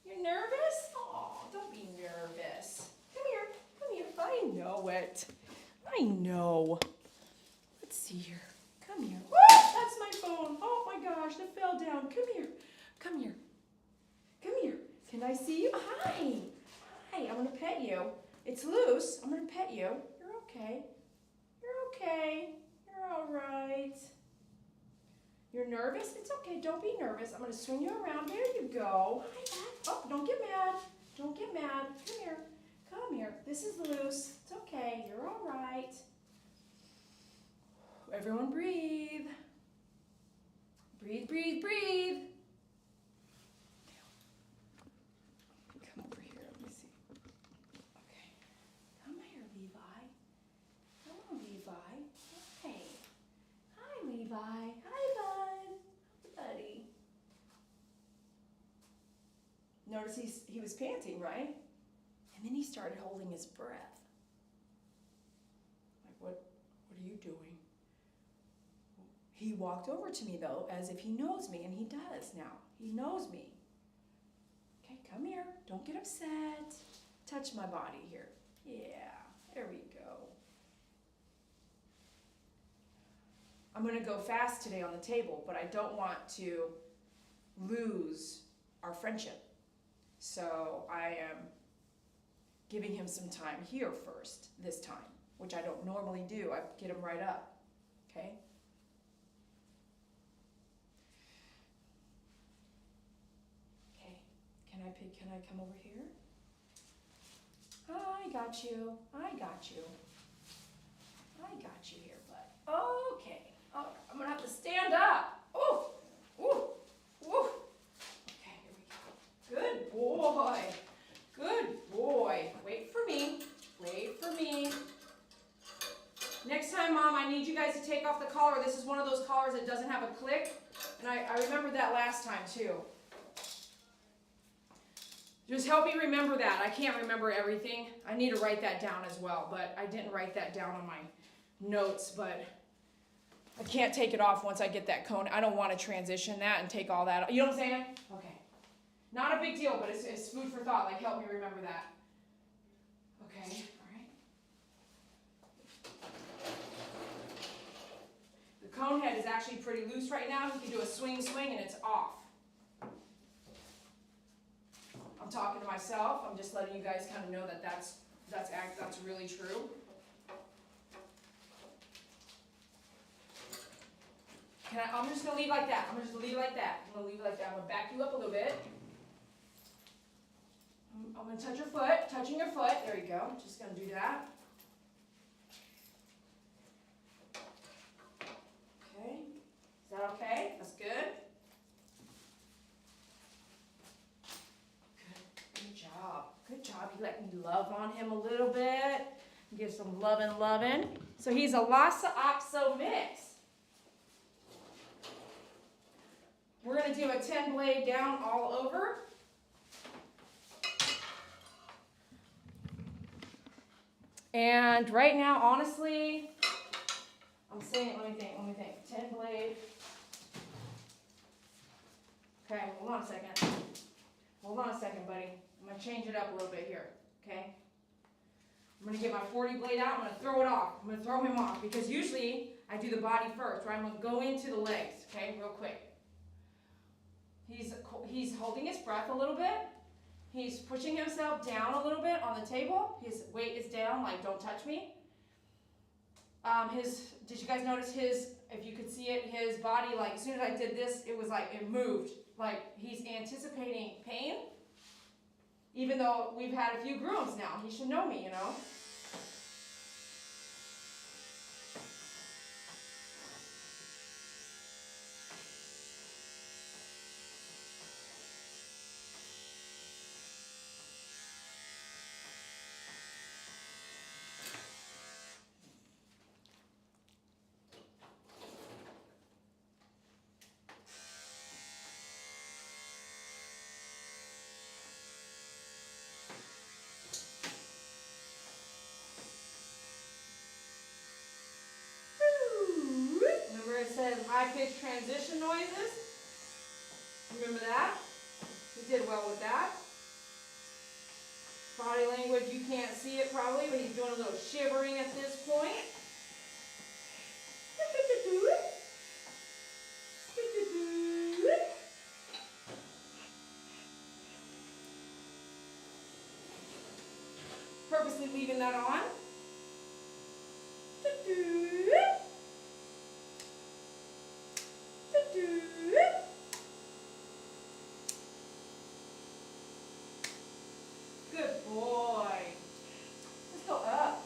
You're nervous? Oh, don't be nervous. Come here. Come here. I know it. I know. Let's see here. Come here. Woo! That's my phone. Oh my gosh, it fell down. Come here. Come here. Come here. Can I see you? Hi. Hi, I'm going to pet you. It's loose. I'm going to pet you. You're okay. You're okay. You're all right. You're nervous? It's okay. Don't be nervous. I'm going to swing you around. There you go. Hi, Dad. Oh, don't get mad. Don't get mad. Come here. Come here. This is loose. It's okay. You're all right. Everyone breathe. Breathe, breathe, breathe. Come over here. Let me see. Okay. Come here, Levi. Come on, Levi. Hey. Hi, Levi. Hi, bud. Buddy. Notice he was panting, right? And then he started holding his breath. Like, what are you doing? He walked over to me, though, as if he knows me, and he does now. He knows me. Okay, come here. Don't get upset. Touch my body here. Yeah, there we go. I'm going to go fast today on the table, but I don't want to lose our friendship. So I am giving him some time here first, this time, which I don't normally do. I get him right up, okay? Can I can I come over here? I got you. I got you. I got you here, bud. Okay. Oh, I'm gonna have to stand up. Oh, ooh, ooh. Okay, here we go. Good boy. Good boy. Wait for me. Wait for me. Next time, Mom, I need you guys to take off the collar. This is one of those collars that doesn't have a click. And I remember that last time, too. Just help me remember that. I can't remember everything. I need to write that down as well, but I didn't write that down on my notes, but I can't take it off once I get that cone. I don't want to transition that and take all that off. You know what I'm saying? Okay. Not a big deal, but it's food for thought. Like, help me remember that. Okay, all right. The cone head is actually pretty loose right now. You can do a swing, and it's off. I'm talking to myself. I'm just letting you guys kind of know that that's really true. I'm just going to leave like that. I'm going to leave it like that. I'm going to back you up a little bit. I'm going to touch your foot, touching your foot. There you go. Just going to do that. Okay. Is that okay? That's good. Good job. Good job. You let me love on him a little bit. Give some lovin'. So he's a Lhasa Apso mix. We're going to do a 10 blade down all over. And right now, honestly, I'm saying, let me think. 10 blade. Okay, hold on a second. Hold on a second, buddy. I'm going to change it up a little bit here, okay? I'm going to get my 40 blade out. I'm going to throw it off. I'm going to throw him off because usually I do the body first, right? I'm going to go into the legs, okay, real quick. He's holding his breath a little bit. He's pushing himself down a little bit on the table. His weight is down, like don't touch me. Did you guys notice if you could see it, his body, like as soon as I did this, it was like it moved. Like he's anticipating pain. Even though we've had a few grooms now. He should know me, you know. It says high-pitched transition noises. Remember that? He did well with that. Body language, you can't see it probably, but he's doing a little shivering at this point. Purposely leaving that on. Good boy. Let's go up.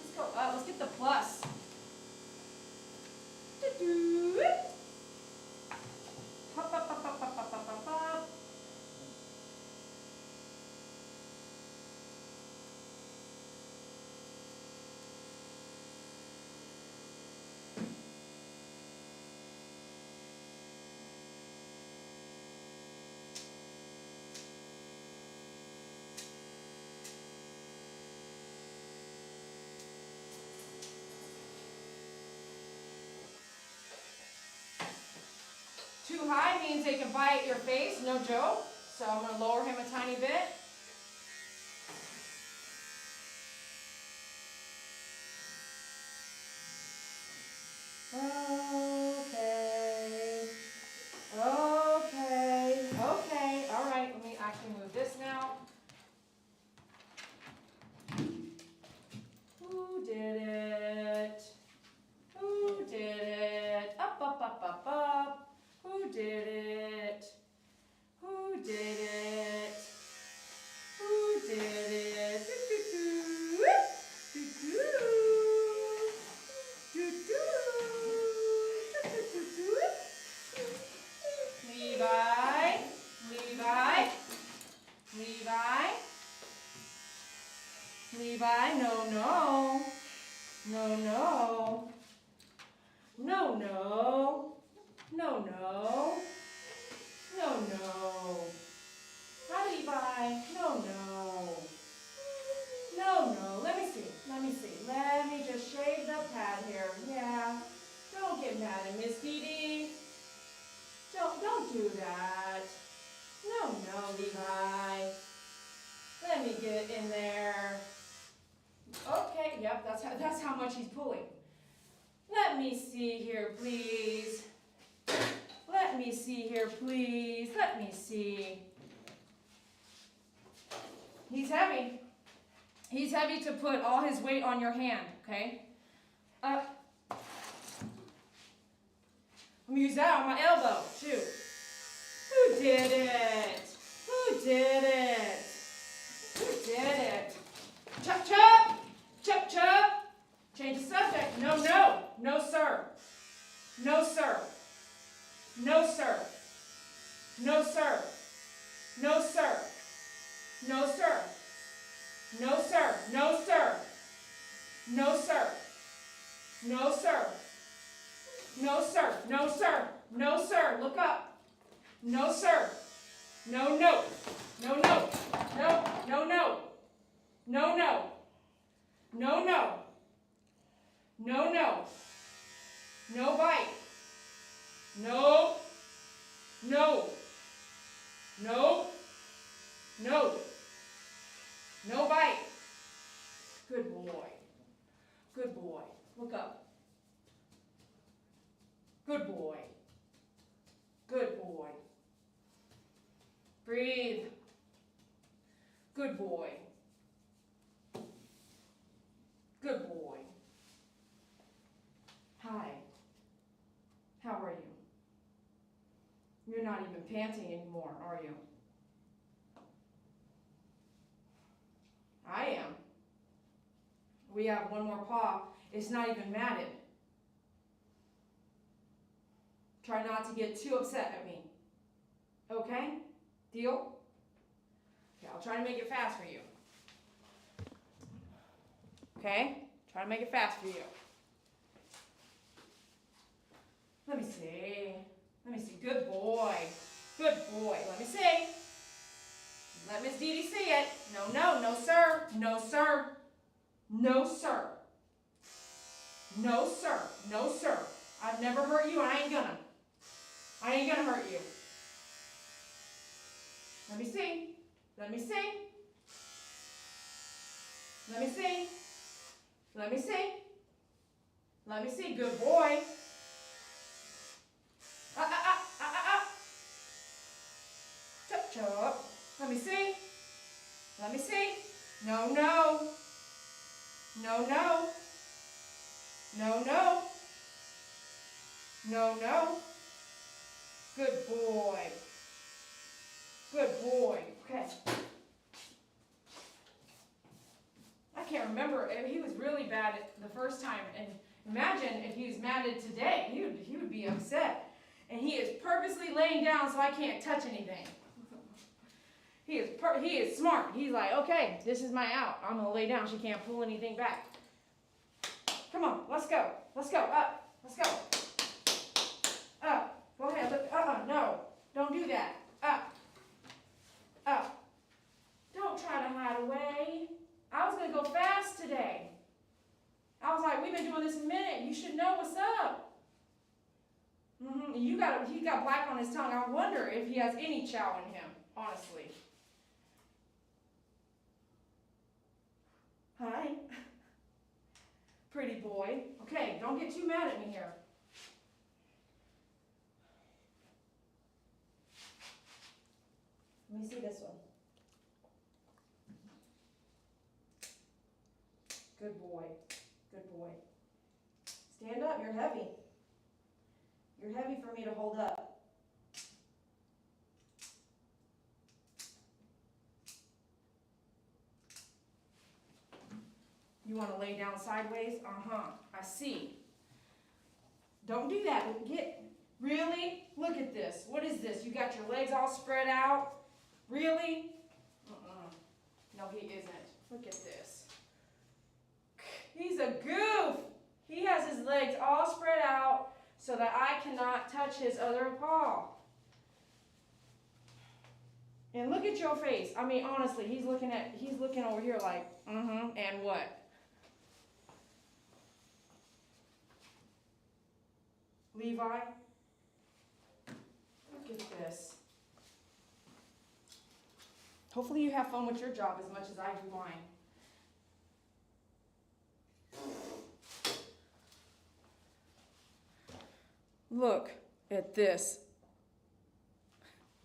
Let's go up. Let's get the plus. Hop, hop, hop, hop, hop, hop, hop, hop. Too high means they can bite your face, no joke. So I'm going to lower him a tiny bit. Okay. All right, let me actually move this now. Who did it? Who did it? Up, up, up, up, up. Who did it? No, no. No, no. No, no. No, no. Hi, Levi. No, no. No, no. Let me see. Let me see. Let me just shave the pad here. Yeah. Don't get mad at Miss Dee Dee. Don't do that. No, no, Levi. Let me get in there. Okay, yep, that's how much he's pulling. Let me see here, please. Let me see here, please. Let me see. He's heavy. He's heavy to put all his weight on your hand, okay? Up. I'm gonna use that on my elbow, too. Who did it? Who did it? Who did it? Chop, chop! Chop, chop! Change the subject. No, no. No, sir. No, sir. No, sir. No, sir. No, sir. No, sir. No, sir. No, sir. No, sir. No, sir. No, sir. No, sir. No, sir. Look up. No, sir. No, no. No, no. No, no, no. No, no. No, no. No, no. No bite. No. No. No. No. No bite. Good boy. Good boy. Look up. Good boy. Good boy. Breathe. Good boy. Good boy. Hi. How are you? You're not even panting anymore, are you? I am. We have one more paw. It's not even matted. Try not to get too upset at me. Okay? Deal? Okay, I'll try to make it fast for you. Okay? Try to make it fast for you. Let me see. Let me see. Good boy. Good boy. Let me see. Let Miss Dee Dee see it. No, no, no, sir. No, sir. No, sir. No, sir. No, sir. I've never hurt you, and I ain't gonna. I ain't gonna hurt you. Let me see. Let me see. Let me see. Let me see. Let me see. Good boy. Chop, chop. Let me see. Let me see. No, no. No, no. No, no. No, no. Good boy. Good boy. Okay. I can't remember. He was really bad the first time. And imagine if he was matted today. He would be upset. And he is purposely laying down so I can't touch anything. He is smart. He's like, okay, this is my out. I'm going to lay down. She can't pull anything back. Come on. Let's go. Let's go. Up. Let's go. Up. Go ahead. Look. No. Don't do that. Up. Up. Don't try to hide away. I was going to go fast today. I was like, we've been doing this a minute. You should know what's up. He got black on his tongue. I wonder if he has any chow in him, honestly. Hi. Pretty boy. Okay, don't get too mad at me here. Let me see this one. Good boy. Good boy. Stand up. You're heavy. You're heavy for me to hold up. You want to lay down sideways? I see. Don't do that. Really? Look at this. What is this? You got your legs all spread out? Really? No, he isn't. Look at this. He's a goof. He has his legs all spread out so that I cannot touch his other paw. And look at your face. I mean, honestly, he's looking over here like, and what? Levi, look at this. Hopefully you have fun with your job as much as I do mine. Look at this.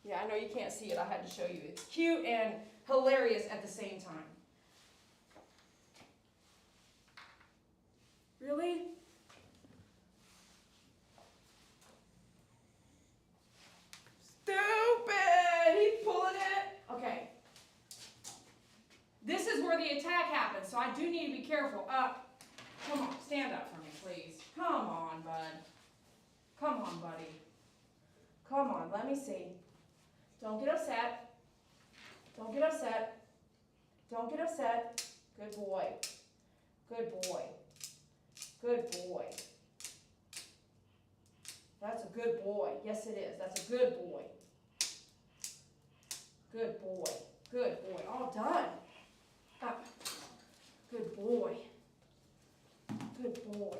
Yeah, I know you can't see it. I had to show you. It's cute and hilarious at the same time. Really? Stupid! He's pulling it. Okay. This is where the attack happens, so I do need to be careful. Come on, stand up for me, please. Come on, bud. Come on, buddy. Come on, let me see. Don't get upset. Don't get upset. Don't get upset. Good boy. Good boy. Good boy. That's a good boy. Yes, it is. That's a good boy. Good boy. Good boy. All done. Up. Good boy. Good boy.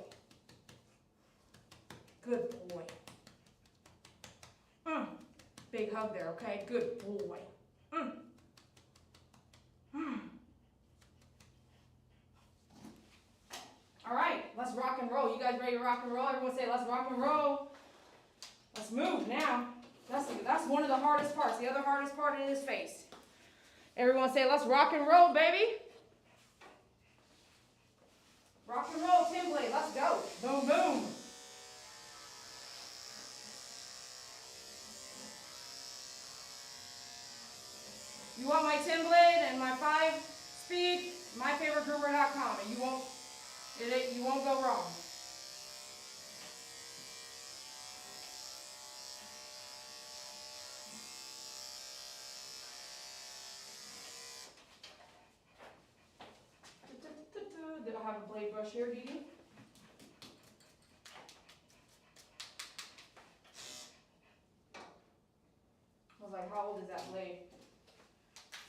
Good boy. Big hug there, okay? Good boy. All right, let's rock and roll. You guys ready to rock and roll? Everyone say, let's rock and roll. Let's move now. That's one of the hardest parts. The other hardest part is his face. Everyone say, let's rock and roll, baby. Rock and roll, template. Let's go. Boom, boom. You want my 10-blade and my 5-speed? MyFavoriteGroomer.com, and you won't go wrong. Did I have a blade brush here, Dee Dee? I was like, how old is that blade?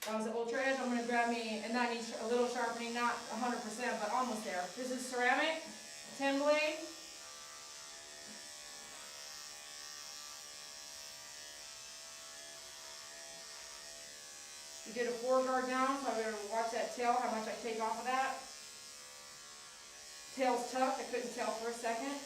That was an Ultra Edge. I'm going to grab me, and that needs a little sharpening, not 100%, but almost there. This is ceramic, 10-blade. We did a 4-guard down, so I'm going to watch that tail, how much I take off of that. Tail's tucked. I couldn't tell for a second.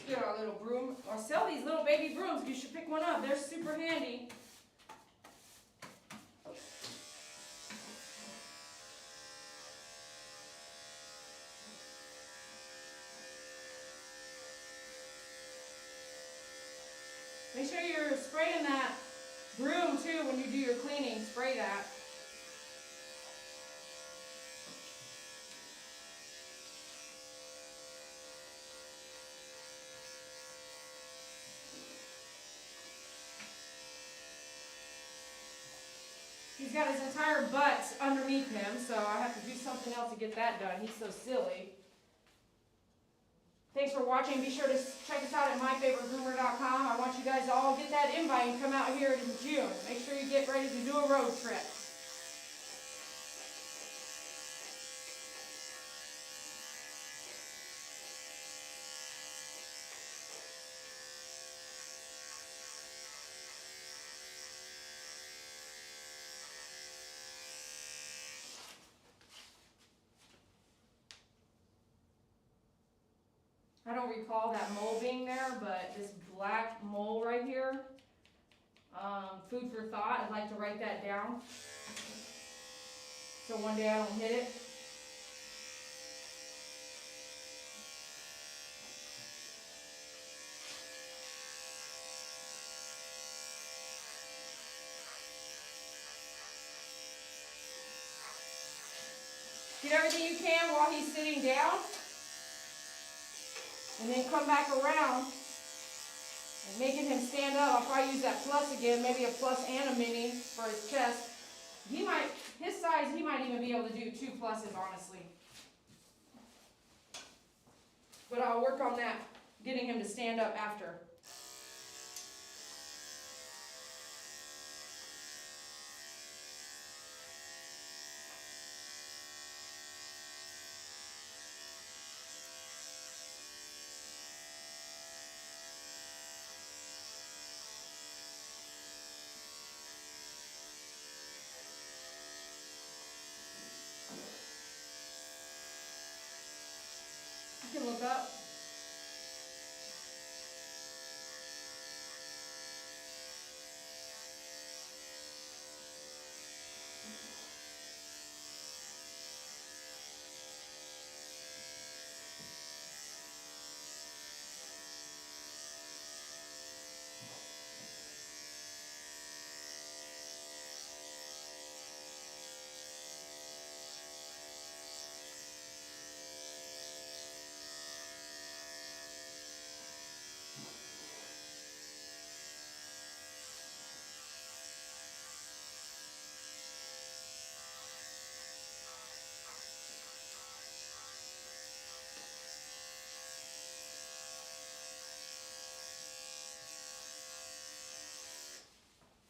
Get our little broom, or sell these little baby brooms. You should pick one up. They're super handy. Make sure you're spraying that broom too when you do your cleaning. Spray that. He's got his entire butt underneath him, so I have to do something else to get that done. He's so silly. Thanks for watching. Be sure to check us out at MyFavoriteGroomer.com. I want you guys to all get that invite and come out here in June. Make sure you get ready to do a road trip. I don't recall that mole being there, but this black mole right here, food for thought. I'd like to write that down, so one day I don't hit it. Get everything you can while he's sitting down, and then come back around and making him stand up. I'll probably use that plus again, maybe a plus and a mini for his chest. His size, he might even be able to do 2 pluses, honestly. But I'll work on that, getting him to stand up after. You can look up.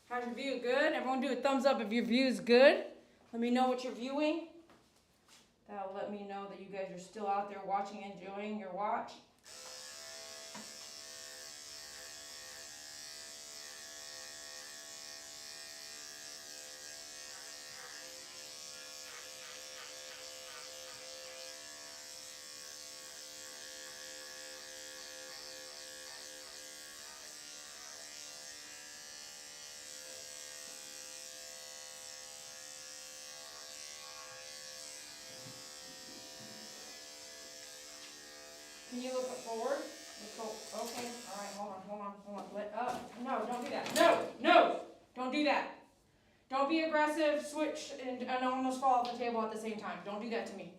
How's your view? Good? Everyone do a thumbs up if your view is good. Let me know what you're viewing. That'll let me know that you guys are still out there watching, enjoying your watch. Can you look forward? Okay, all right, hold on. Let up. No, don't do that. No, don't do that. Don't be aggressive, switch, and almost fall off the table at the same time. Don't do that to me.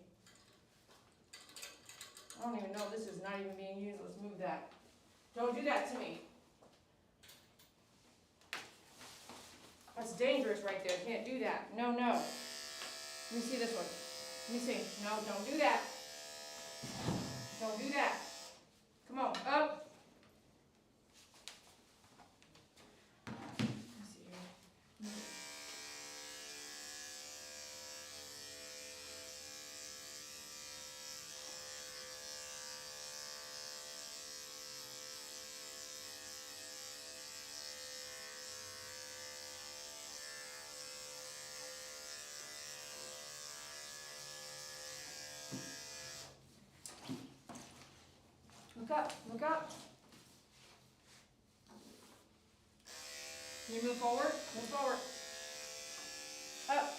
I don't even know, this is not even being used. Let's move that. Don't do that to me. That's dangerous right there. Can't do that. No. Let me see this one. Let me see. No, don't do that. Don't do that. Come on, up. Let's see here. Look up. Can you move forward? Move forward. Up.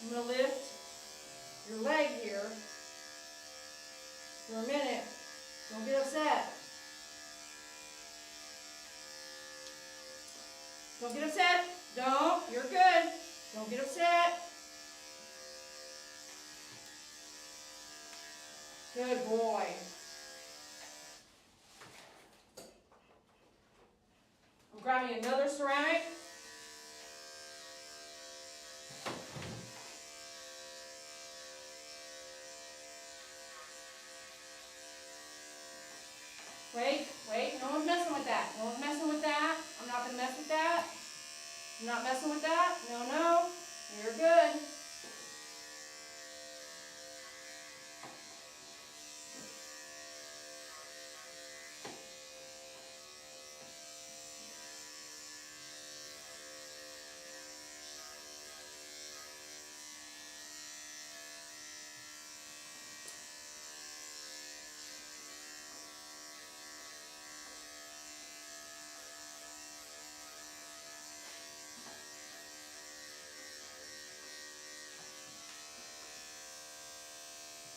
I'm going to lift your leg here for a minute. Don't get upset. Don't get upset. Don't. You're good. Don't get upset. Good boy. I'm grabbing another ceramic. Wait, no one's messing with that. not messing with that. No, no. You're good.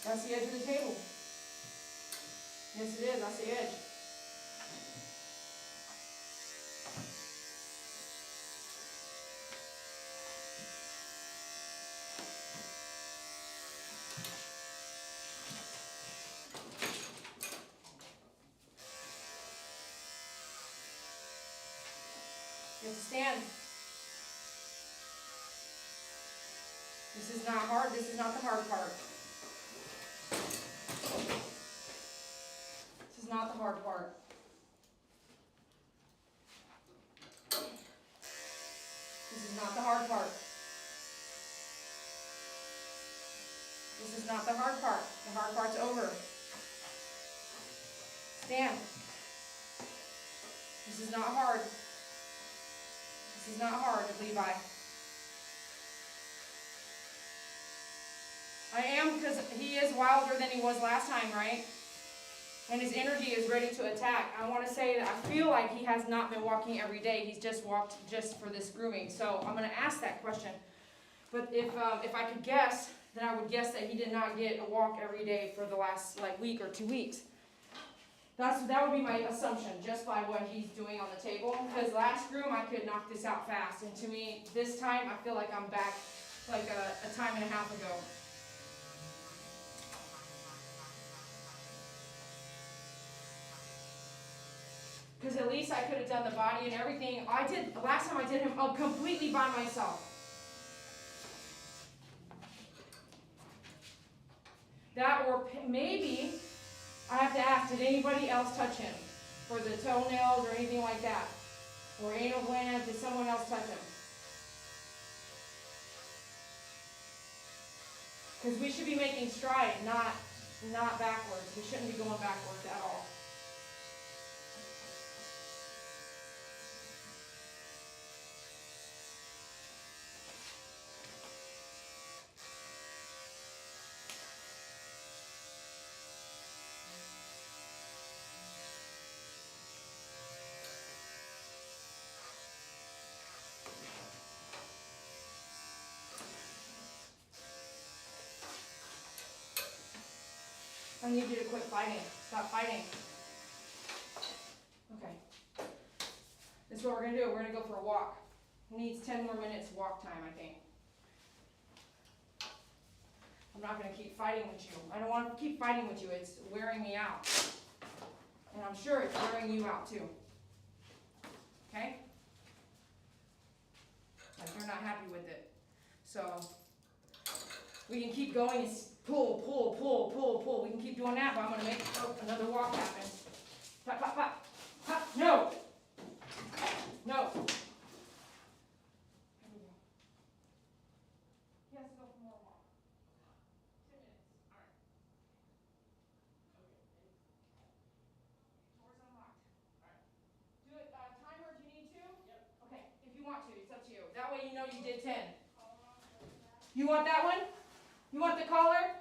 That's the edge of the table. Yes, it is. That's the edge. You have to stand. This is not hard. This is not the hard part. This is not the hard part. This is not the hard part. This is not the hard part. The hard part's over. Stand. This is not hard. This is not hard, Levi. I am, because he is wilder than he was last time, right? And his energy is ready to attack. I want to say that I feel like he has not been walking every day. He's just walked just for this grooming. So I'm going to ask that question. But if I could guess, then I would guess that he did not get a walk every day for the last week or 2 weeks. That would be my assumption, just by what he's doing on the table. Because last groom, I could knock this out fast. And to me, this time, I feel like I'm back like a time and a half ago. Because at least I could have done the body and everything. Last time I did him completely by myself. That, or maybe I have to ask, did anybody else touch him? For the toenails or anything like that? Or anal glands, did someone else touch him? Because we should be making stride, not backwards. We shouldn't be going backwards at all. I need you to quit fighting. Stop fighting. Okay. This is what we're going to do. We're going to go for a walk. He needs 10 more minutes walk time, I think. I'm not going to keep fighting with you. I don't want to keep fighting with you. It's wearing me out. And I'm sure it's wearing you out too. Okay? Like you're not happy with it. So we can keep going. Pull, pull, pull, pull, pull. We can keep doing that, but I'm going to make another walk happen. Pop, pop, pop. Pop. No. No. He has to go for more walk. 10 minutes. All right. Okay. Doors unlocked. All right. Do it timer if you need to. Yep. Okay. If you want to, it's up to you. That way you know you did 10. You want that one? You want the collar?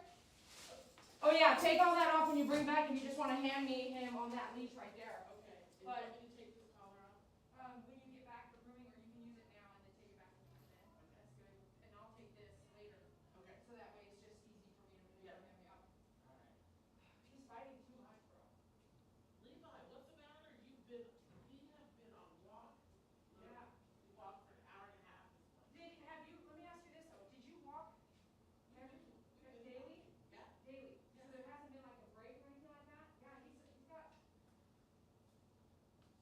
Oh yeah, take all that off when you bring back, and you just want to hand me him on that leash right there. Okay. But you want me to take this collar off? When you get back for grooming, or you can use it now and then take it back when you come in. Okay. That's good. And I'll take this later. Okay. So that way it's just easy for me to maneuver him up. All right. He's fighting too much, bro. Levi, what's the matter? We have been on walk. Yeah. We walked for an hour and a half this morning. Let me ask you this though. Did you walk daily? Yeah. Daily. So there hasn't been like a break or anything like that? Yeah, he's got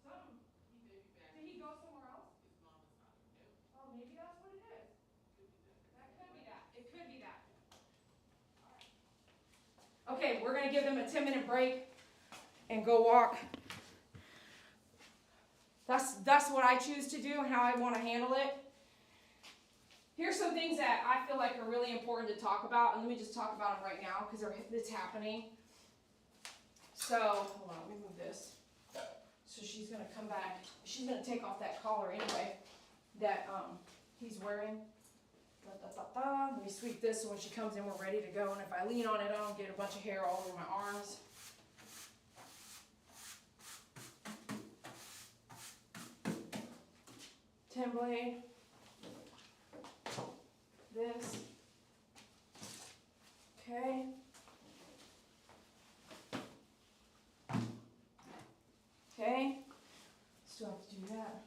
something. He may be back. Did he go somewhere else? His mom is not in him. Oh, maybe that's what it is. Could be that. That could be that. It could be that. All right. Okay, we're going to give them a 10-minute break and go walk. That's what I choose to do and how I want to handle it. here's some things that I feel like are really important to talk about, and let me just talk about them right now because it's happening. So, hold on, let me move this. So she's gonna come back. She's gonna take off that collar anyway that he's wearing. Let me sweep this so when she comes in we're ready to go, and if I lean on it I don't get a bunch of hair all over my arms. Blade. This. Okay. Okay. Still have to do that.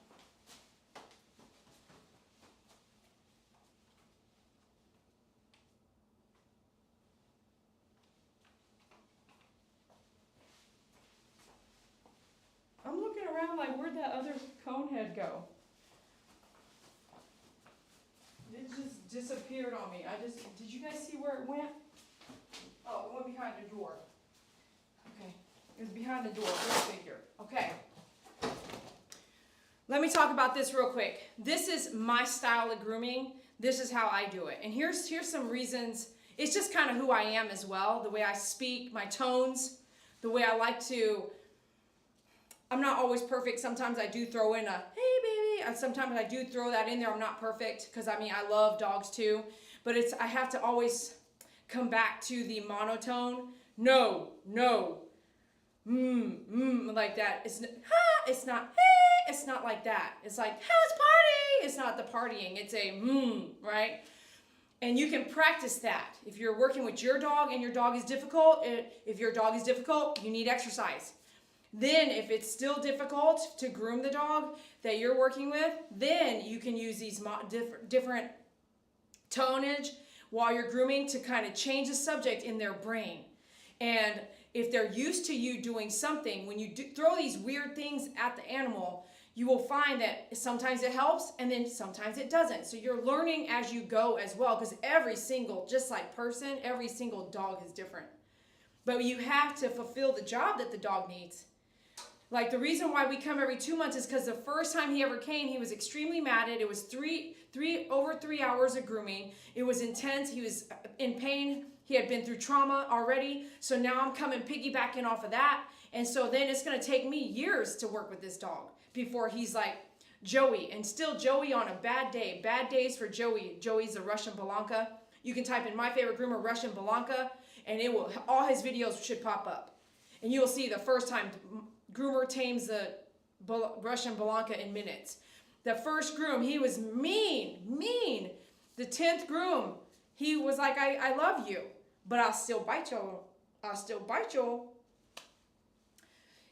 I'm looking around like, where'd that other cone head go? It just disappeared on me. Did you guys see where it went? Oh, it went behind the door. Okay, it was behind the door, go figure. Okay. Let me talk about this real quick. This is my style of grooming. This is how I do it. And here's some reasons. It's just kind of who I am as well. The way I speak, my tones, the way I like to. I'm not always perfect. Sometimes I do throw in a, hey baby. And sometimes I do throw that in there. I'm not perfect because I mean, I love dogs too. But I have to always come back to the monotone. No, like that. It's not, hey, it's not like that. It's like, how's party? It's not the partying. It's a right? And you can practice that. If you're working with your dog and your dog is difficult, if your dog is difficult, you need exercise. Then if it's still difficult to groom the dog that you're working with, then you can use these different tonnage while you're grooming to kind of change the subject in their brain. And if they're used to you doing something, when you throw these weird things at the animal, you will find that sometimes it helps and then sometimes it doesn't. So you're learning as you go as well, because every single, just like person, every single dog is different. But you have to fulfill the job that the dog needs. Like the reason why we come every 2 months is because the first time he ever came, he was extremely matted. It was over 3 hours of grooming. It was intense. He was in pain. He had been through trauma already. So now I'm coming piggybacking off of that. And so then it's going to take me years to work with this dog before he's like Joey. And still Joey on a bad day. Bad days for Joey. Joey's a Russian Blanca. You can type in my favorite groomer Russian Blanca and it will, all his videos should pop up. And you'll see the first time groomer tames the Russian Blanca in minutes. The first groom, he was mean. The 10th groom, he was like, I love you, but I'll still bite you.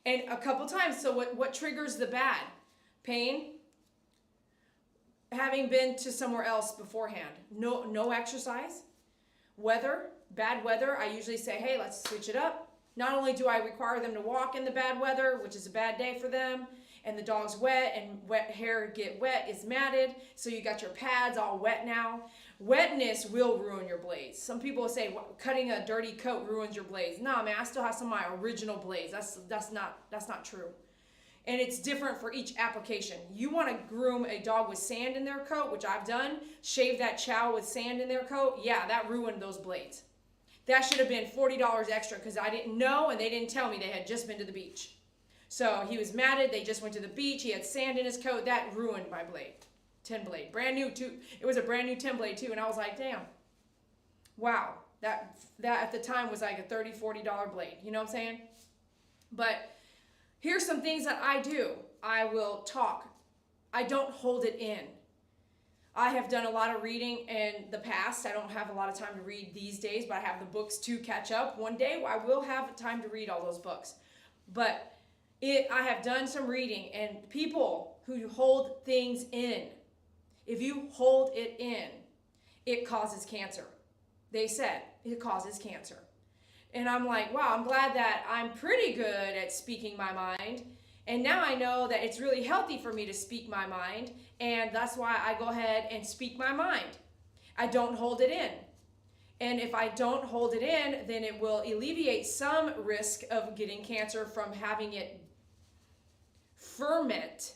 And a couple times, so what triggers the bad? Pain, having been to somewhere else beforehand, no exercise, weather, bad weather. I usually say, hey, let's switch it up. Not only do I require them to walk in the bad weather, which is a bad day for them, and the dog's wet, and wet hair get wet, is matted, so you got your pads all wet now. Wetness will ruin your blades. Some people say cutting a dirty coat ruins your blades. Nah, man, I still have some of my original blades. That's not true. And it's different for each application. You want to groom a dog with sand in their coat, which I've done, shave that chow with sand in their coat. Yeah, that ruined those blades. That should have been $40 extra because I didn't know and they didn't tell me they had just been to the beach. So he was matted, they just went to the beach, he had sand in his coat, that ruined my blade. 10 blade, brand new too. It was a brand new 10 blade too, and I was like, damn, wow, that at the time was like a $30, $40 blade, you know what I'm saying? But here's some things that I do. I will talk. I don't hold it in. I have done a lot of reading in the past. I don't have a lot of time to read these days, but I have the books to catch up. One day I will have time to read all those books. But I have done some reading, and people who hold things in, if you hold it in, it causes cancer. They said it causes cancer. And I'm like, wow, I'm glad that I'm pretty good at speaking my mind. And now I know that it's really healthy for me to speak my mind, and that's why I go ahead and speak my mind. I don't hold it in. And if I don't hold it in, then it will alleviate some risk of getting cancer from having it ferment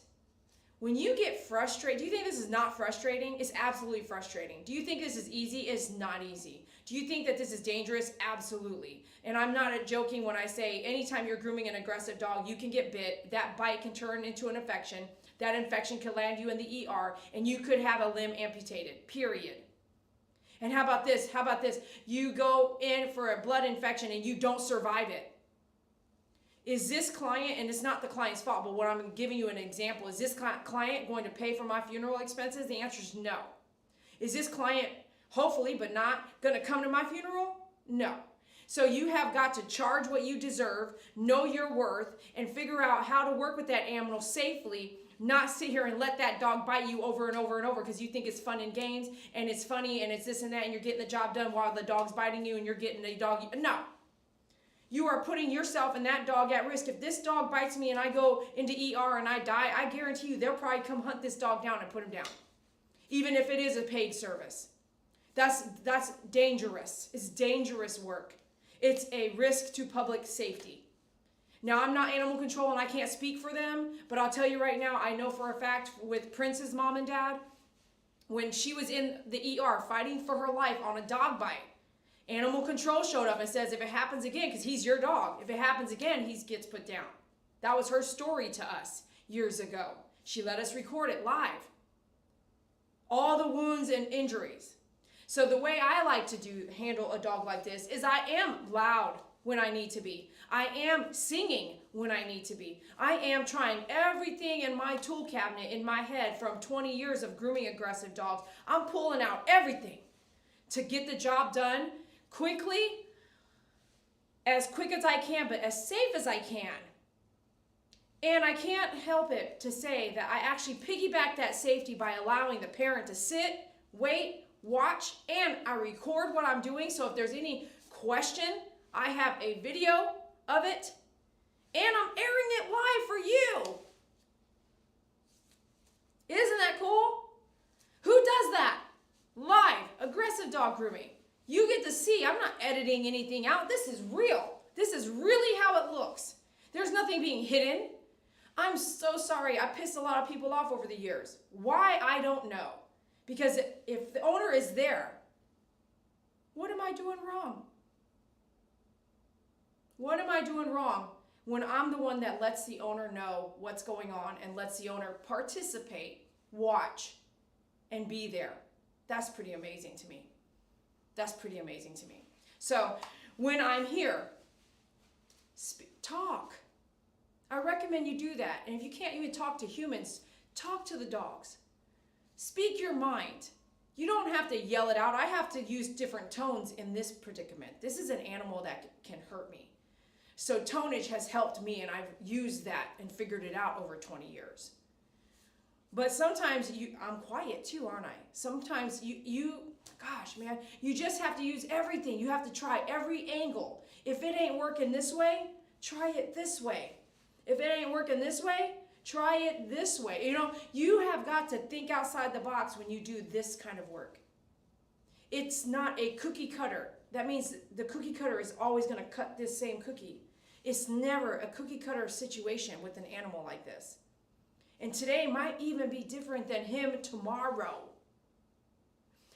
When you get frustrated, do you think this is not frustrating? It's absolutely frustrating. Do you think this is easy? It's not easy. Do you think that this is dangerous? Absolutely. And I'm not joking when I say anytime you're grooming an aggressive dog, you can get bit. That bite can turn into an infection. That infection could land you in the ER, and you could have a limb amputated, period. And how about this? How about this? You go in for a blood infection and you don't survive it. Is this client, and it's not the client's fault, but what I'm giving you an example, is this client going to pay for my funeral expenses? The answer is no. Is this client, hopefully, but not, going to come to my funeral? No. So you have got to charge what you deserve, know your worth, and figure out how to work with that animal safely, not sit here and let that dog bite you over and over and over because you think it's fun and games, and it's funny, and it's this and that, and you're getting the job done while the dog's biting you, and you're getting a dog. No. You are putting yourself and that dog at risk. If this dog bites me and I go into ER and I die, I guarantee you they'll probably come hunt this dog down and put him down. Even if it is a paid service. That's dangerous. It's dangerous work. It's a risk to public safety. Now, I'm not animal control and I can't speak for them, but I'll tell you right now, I know for a fact with Prince's mom and dad, when she was in the ER fighting for her life on a dog bite, animal control showed up and says, if it happens again, because he's your dog, if it happens again, he gets put down. That was her story to us years ago. She let us record it live. All the wounds and injuries. So the way I like to handle a dog like this is I am loud when I need to be. I am singing when I need to be. I am trying everything in my tool cabinet in my head from 20 years of grooming aggressive dogs. I'm pulling out everything to get the job done quickly, as quick as I can, but as safe as I can. And I can't help it to say that I actually piggyback that safety by allowing the parent to sit, wait, watch, and I record what I'm doing. So if there's any question, I have a video of it, and I'm airing it live for you. Isn't that cool? Who does that? Live, aggressive dog grooming. You get to see, I'm not editing anything out. This is real. This is really how it looks. There's nothing being hidden. I'm so sorry. I pissed a lot of people off over the years. Why? I don't know. Because if the owner is there, what am I doing wrong? What am I doing wrong when I'm the one that lets the owner know what's going on and lets the owner participate, watch, and be there? That's pretty amazing to me. That's pretty amazing to me. So when I'm here, talk. I recommend you do that. And if you can't even talk to humans, talk to the dogs. Speak your mind. You don't have to yell it out. I have to use different tones in this predicament. This is an animal that can hurt me. So tonage has helped me, and I've used that and figured it out over 20 years. But sometimes I'm quiet too, aren't I? Sometimes gosh, man, you just have to use everything. You have to try every angle. If it ain't working this way, try it this way. If it ain't working this way, try it this way. You know, you have got to think outside the box when you do this kind of work. It's not a cookie cutter. That means the cookie cutter is always going to cut this same cookie. It's never a cookie cutter situation with an animal like this. And today might even be different than him tomorrow.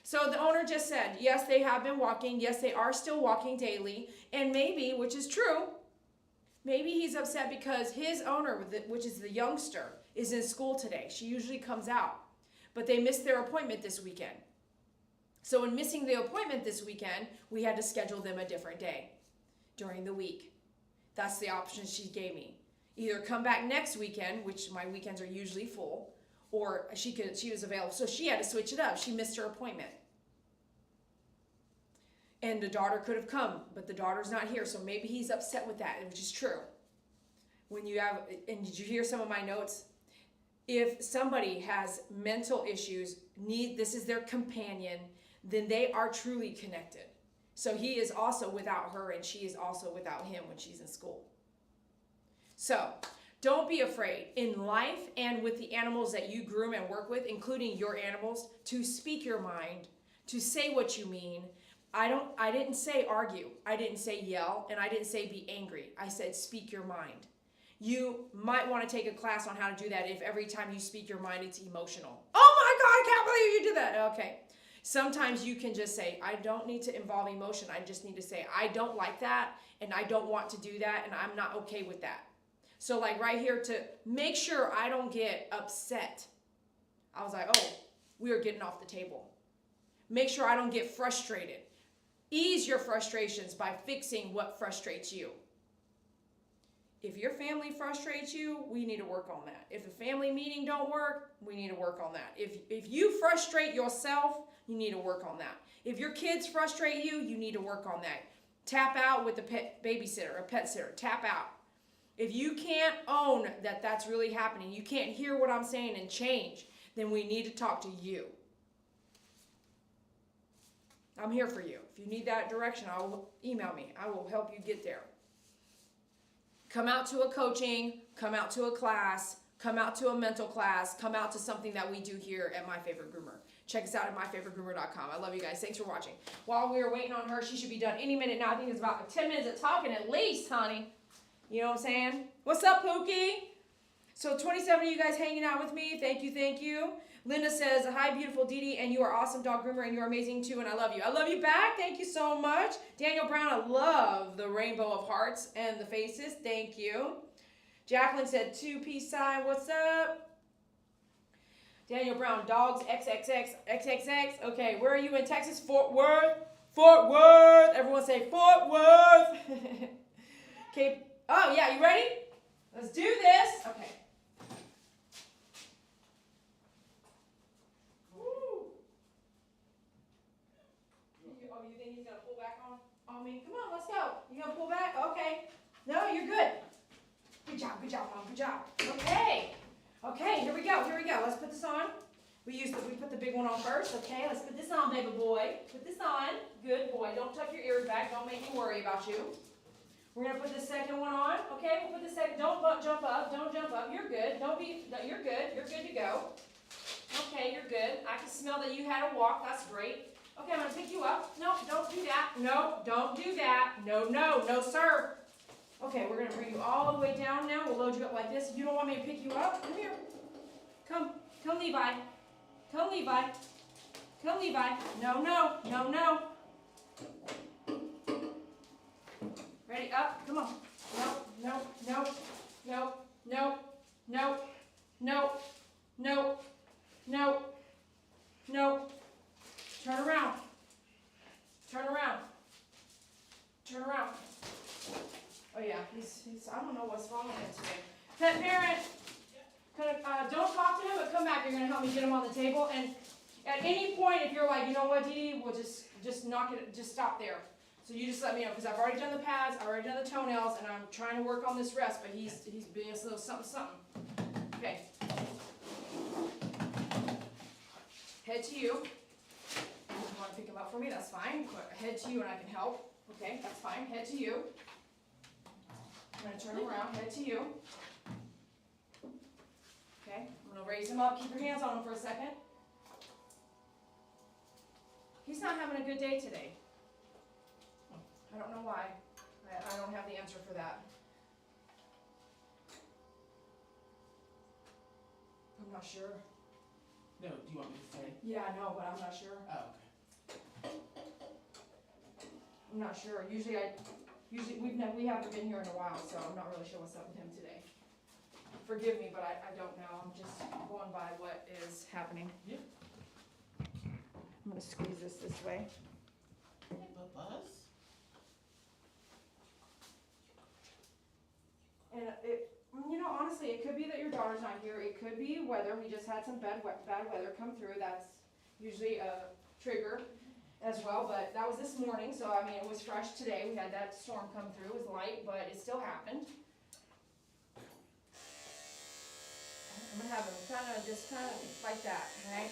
So the owner just said, yes, they have been walking. Yes, they are still walking daily. And maybe, which is true, maybe he's upset because his owner, which is the youngster, is in school today. She usually comes out. But they missed their appointment this weekend. So in missing the appointment this weekend, we had to schedule them a different day during the week. That's the option she gave me. Either come back next weekend, which my weekends are usually full, or she was available. So she had to switch it up. She missed her appointment. And the daughter could have come, but the daughter's not here, so maybe he's upset with that, which is true. And did you hear some of my notes? If somebody has mental issues, this is their companion, then they are truly connected. So he is also without her, and she is also without him when she's in school. So don't be afraid in life and with the animals that you groom and work with, including your animals, to speak your mind, to say what you mean. I didn't say argue. I didn't say yell, and I didn't say be angry. I said speak your mind. You might want to take a class on how to do that if every time you speak your mind it's emotional. Oh my God, I can't believe you did that. Okay. Sometimes you can just say, I don't need to involve emotion. I just need to say, I don't like that and I don't want to do that and I'm not okay with that. So like right here, to make sure I don't get upset, I was like, oh, we are getting off the table. Make sure I don't get frustrated. Ease your frustrations by fixing what frustrates you. If your family frustrates you, we need to work on that. If the family meeting don't work, we need to work on that. If you frustrate yourself, you need to work on that. If your kids frustrate you, you need to work on that. Tap out with the pet babysitter or pet sitter. Tap out. If you can't own that that's really happening, you can't hear what I'm saying and change, then we need to talk to you. I'm here for you. If you need that direction, email me. I will help you get there. Come out to a coaching, come out to a class, come out to a mental class, come out to something that we do here at My Favorite Groomer. Check us out at myfavoritegroomer.com. I love you guys. Thanks for watching. While we were waiting on her, she should be done any minute now. I think it's about 10 minutes of talking at least, honey. You know what I'm saying? What's up, Pookie? So 27 of you guys hanging out with me. Thank you, thank you. Linda says, hi, beautiful Dee Dee, and you are awesome dog groomer, and you're amazing too, and I love you. I love you back. Thank you so much. Daniel Brown, I love the rainbow of hearts and the faces. Thank you. Jacqueline said, 2 peace sign. What's up? Daniel Brown, dogs, XXX, XXX. Okay, where are you in Texas? Fort Worth. Fort Worth. Everyone say Fort Worth. Okay. Oh, yeah, you ready? Let's do this. Okay. Oh, you think he's going to pull back on me? Come on, let's go. You going to pull back? Okay. No, you're good. Good job, Mom. Good job. Okay. Okay, here we go. Let's put this on. We put the big one on first. Okay, let's put this on, baby boy. Put this on. Good boy. Don't tuck your ears back. Don't make me worry about you. We're going to put the second one on. Okay, we'll put the second. Don't jump up. Don't jump up. You're good. You're good. You're good to go. Okay, you're good. I can smell that you had a walk. That's great. Okay, I'm going to pick you up. No, don't do that. No, don't do that. No, sir. Okay, we're going to bring you all the way down now. We'll load you up like this. You don't want me to pick you up? Come here. Come, Levi. Come, Levi. Come, Levi. No. Ready? Up. Come on. No. Turn around. Oh yeah, he's I don't know what's wrong with him today. Pet parent, don't talk to him, but come back. You're gonna help me get him on the table. And at any point, if you're like, you know what, Dee Dee, we'll just knock it, just stop there. So you just let me know, because I've already done the pads, I've already done the toenails, and I'm trying to work on this rest, but he's being a little something. Okay. Head to you. If you want to pick him up for me, that's fine. Head to you and I can help. Okay, that's fine. Head to you. I'm going to turn around. Head to you. Okay, I'm going to raise him up. Keep your hands on him for a second. He's not having a good day today. I don't know why. I don't have the answer for that. I'm not sure. No, do you want me to say? Yeah, I know, but I'm not sure. Oh, okay. I'm not sure. Usually we haven't been here in a while, so I'm not really sure what's up with him today. Forgive me, but I don't know. I'm just going by what is happening. Yeah. I'm gonna squeeze this way. Hey, Buzz. And honestly, it could be that your daughter's not here. It could be weather. We just had some bad weather come through. That's usually a trigger as well, but that was this morning, so I mean, it was fresh today. We had that storm come through. It was light, but it still happened. I'm gonna have him kind of like that, right?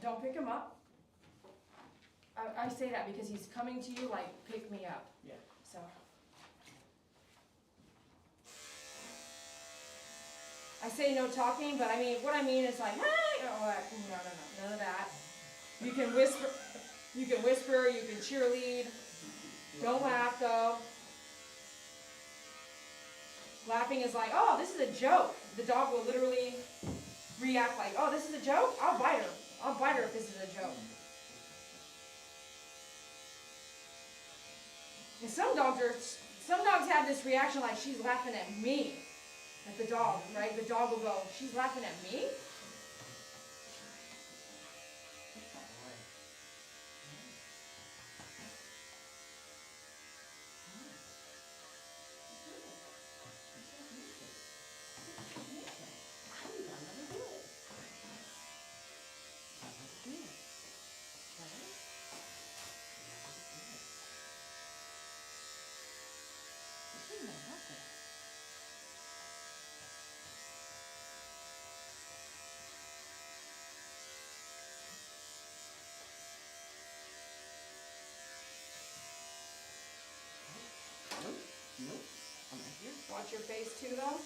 Don't pick him up. I say that because he's coming to you like, pick me up. Yeah. So, I say no talking, but I mean, what I mean is like, hey, oh, no, none of that. You can whisper, you can cheerlead. Don't laugh though. Laughing is like, oh, this is a joke. The dog will literally react like, oh, this is a joke? I'll bite her. I'll bite her if this is a joke. And some dogs have this reaction like she's laughing at me. Like the dog, right? The dog will go, she's laughing at me? Nope. I'm right here. Watch your face too though.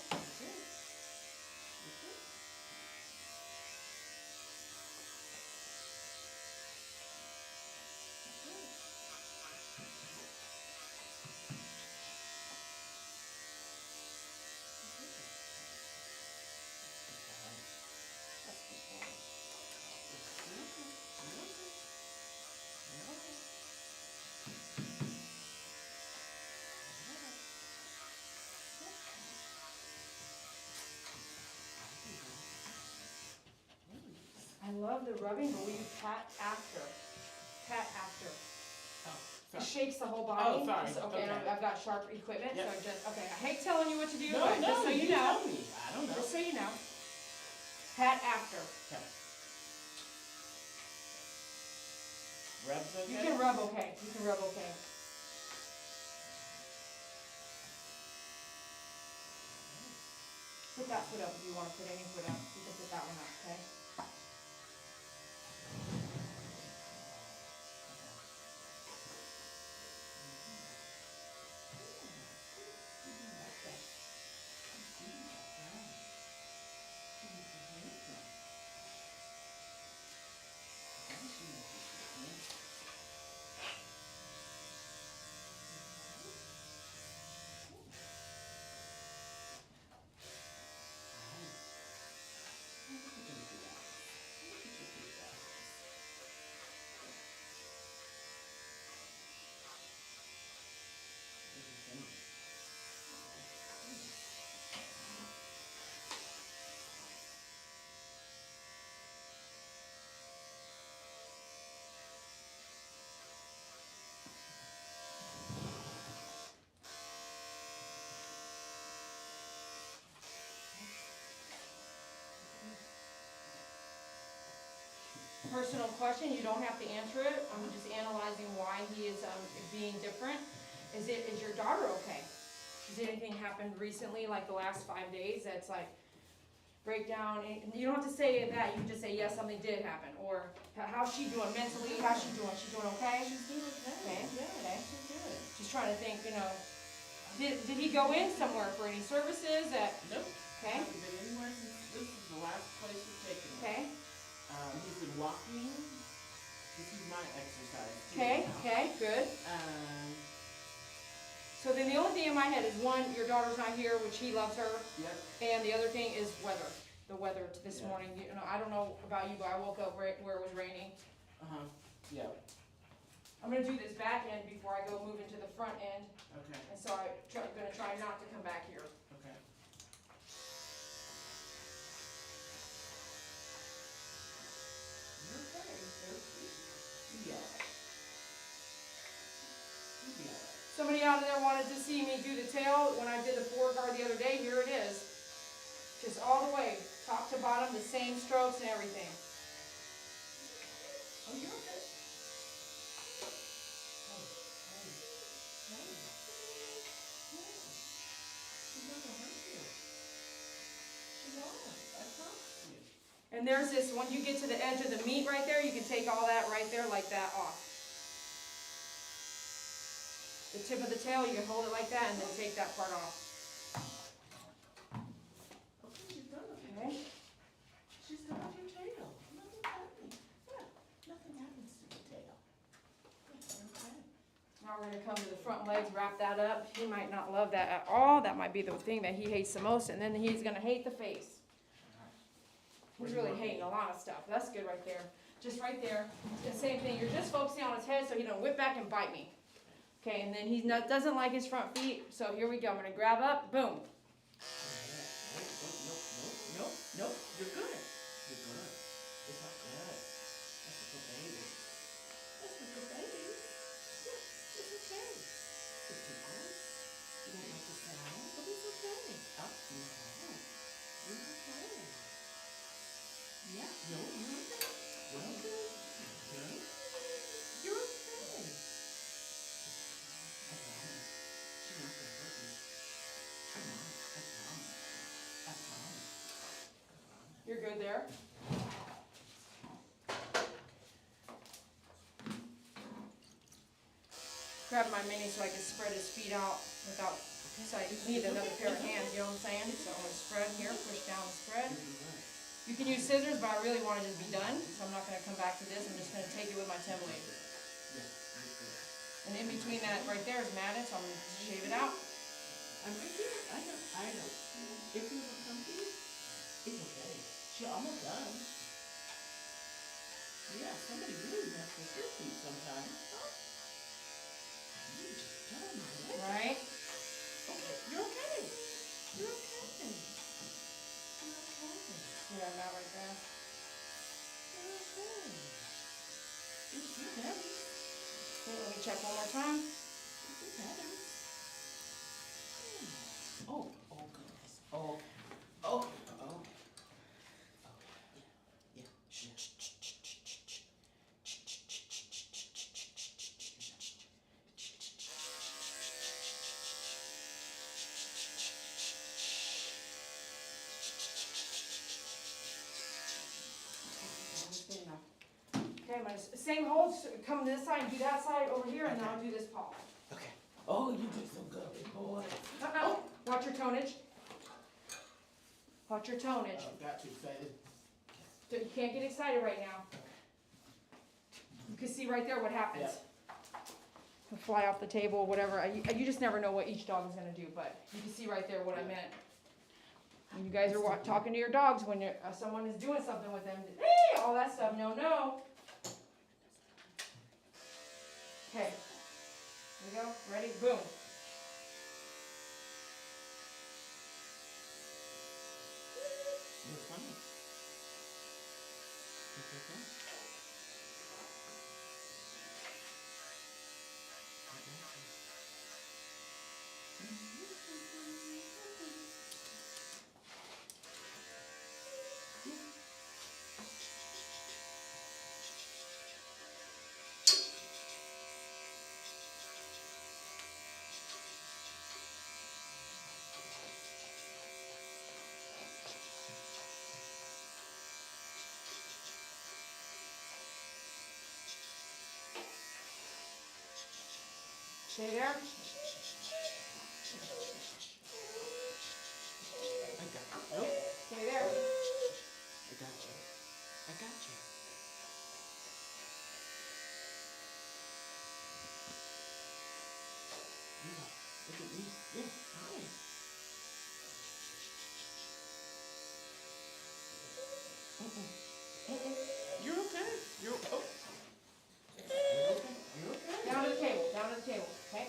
I love the rubbing, but we pat after. Pat after. Oh, It sorry. shakes the whole body. Oh, sorry. Okay, Okay. I've got sharp equipment, Yep. so okay. I hate telling you what to do, No, but just so you know. tell me. I don't know. Just so you know. Pat after. Okay. Rubs okay? You can rub okay. You can rub okay. Put that foot up if you want to put any foot up. You can put that one up, okay? Personal question, you don't have to answer it. I'm just analyzing why he is being different. Is your daughter okay? Has anything happened recently, like the last 5 days, that's like breakdown? You don't have to say that. You can just say yes, something did happen, or how's she doing mentally? How's she doing? She doing okay? She's doing okay. Okay. Yeah, Okay. she's good. Just trying to think. Did he go in somewhere for any services? Nope. Okay. Haven't been anywhere since this is the last place we've taken him. Okay. He's been walking. This is my exercise too. Okay. now. Okay. Good. So then the only thing in my head is one, your daughter's not here, which he loves her, Yep. and the other thing is weather. The weather this Yeah. morning. I don't know about you, but I woke up where it was raining. Yep. I'm gonna do this back end before I go move into the front end, Okay. and so I'm gonna try not to come back here. Okay. You're okay. You'll be alright. You'll be alright. Somebody out there wanted to see me do the tail when I did the foreguard the other day. Here it is. Just all the way, top to bottom, the same strokes and everything. Oh, you're okay. She's not gonna hurt you. She's alright. I promise you. And there's this, when you get to the edge of the meat right there, you can take all that right there like that off. The tip of the tail, you can hold it like that and then take that part off. Okay, she's done it. come to the front legs, wrap that up. He might not love that at all. That might be the thing that he hates the most, and then he's gonna hate the face. He's really hating a lot of stuff. That's good right there. Just right there. The same thing. You're just focusing on his head so he don't whip back and bite me. Okay, and then he doesn't like his front feet. So here we go. I'm gonna grab up. Boom. Nope. You're good. You're good. It's not good. That's a good baby. That's a good baby. Yeah, it's okay. It's too hard. You don't like the sound, but it's okay. Up, no. You're okay. Yeah, no, you're okay. You're okay. You're okay. You're okay. I promise. She's not gonna hurt you. I promise. I promise. You're good there. Grab my mini so I can spread his feet out without, because I need another pair of hands, you know what I'm saying? So I'm gonna spread here, push down and spread. You can use scissors, but I really wanted it to be done, so I'm not gonna come back to this. I'm just gonna take it with my 10 blade. And in between that right there is matted, so I'm gonna shave it out. I'm right here. I know. If you will come here, it's okay. She almost done. Yeah, somebody really messed with your feet sometimes. Huh? You just done it. Right? Okay, you're okay. You're okay. You're okay. Yeah, that right there. You're okay. It's your daddy. Okay, let me check one more time. It's your daddy. Oh goodness. Oh. Yeah. Shh. Good enough. Okay, I'm gonna, same holds, come to this side, do that side over here, and then I'll do this paw. Okay. Oh, you did so good, big boy. Watch your tonnage. Watch your tonnage. Got too excited. You can't get excited right now. You can see right there what happens. It'll fly off the table, whatever. You just never know what each dog is gonna do, but you can see right there what I meant. When you guys are talking to your dogs when you're, someone is doing something with them, hey, all that stuff, no. Okay, here we go, ready, boom. You're funny. It's okay. Stay there. I got you. Oh, Stay there. I got you. Yeah, look at me. Yeah, hi. You're okay. You're okay. You're okay. Down to the table, okay?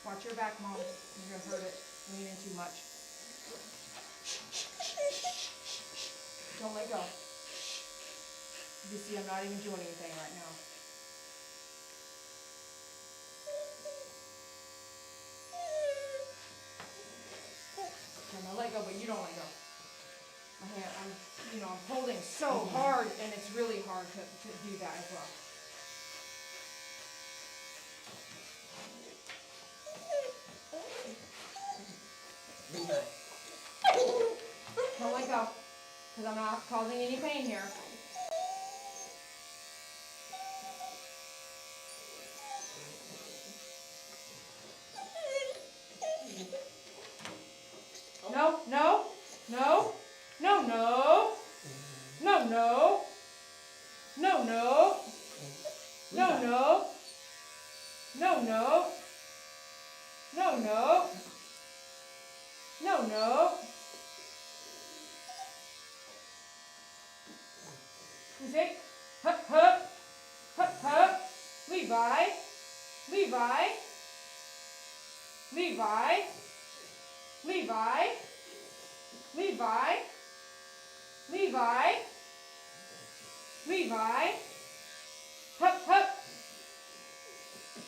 Watch your back, Mom. You're gonna hurt it. Lean in too much. Don't let go. You see, I'm not even doing anything right now. I'm gonna let go, but you don't let go. My hand, I'm holding so hard, and it's really hard to do that as well. Don't let go, because No, no. No, no. No, no. No, no. Music. Hup, hup. Hup, hup. Levi. Levi. Levi. Levi. Levi. Levi. Levi. Hup, hup.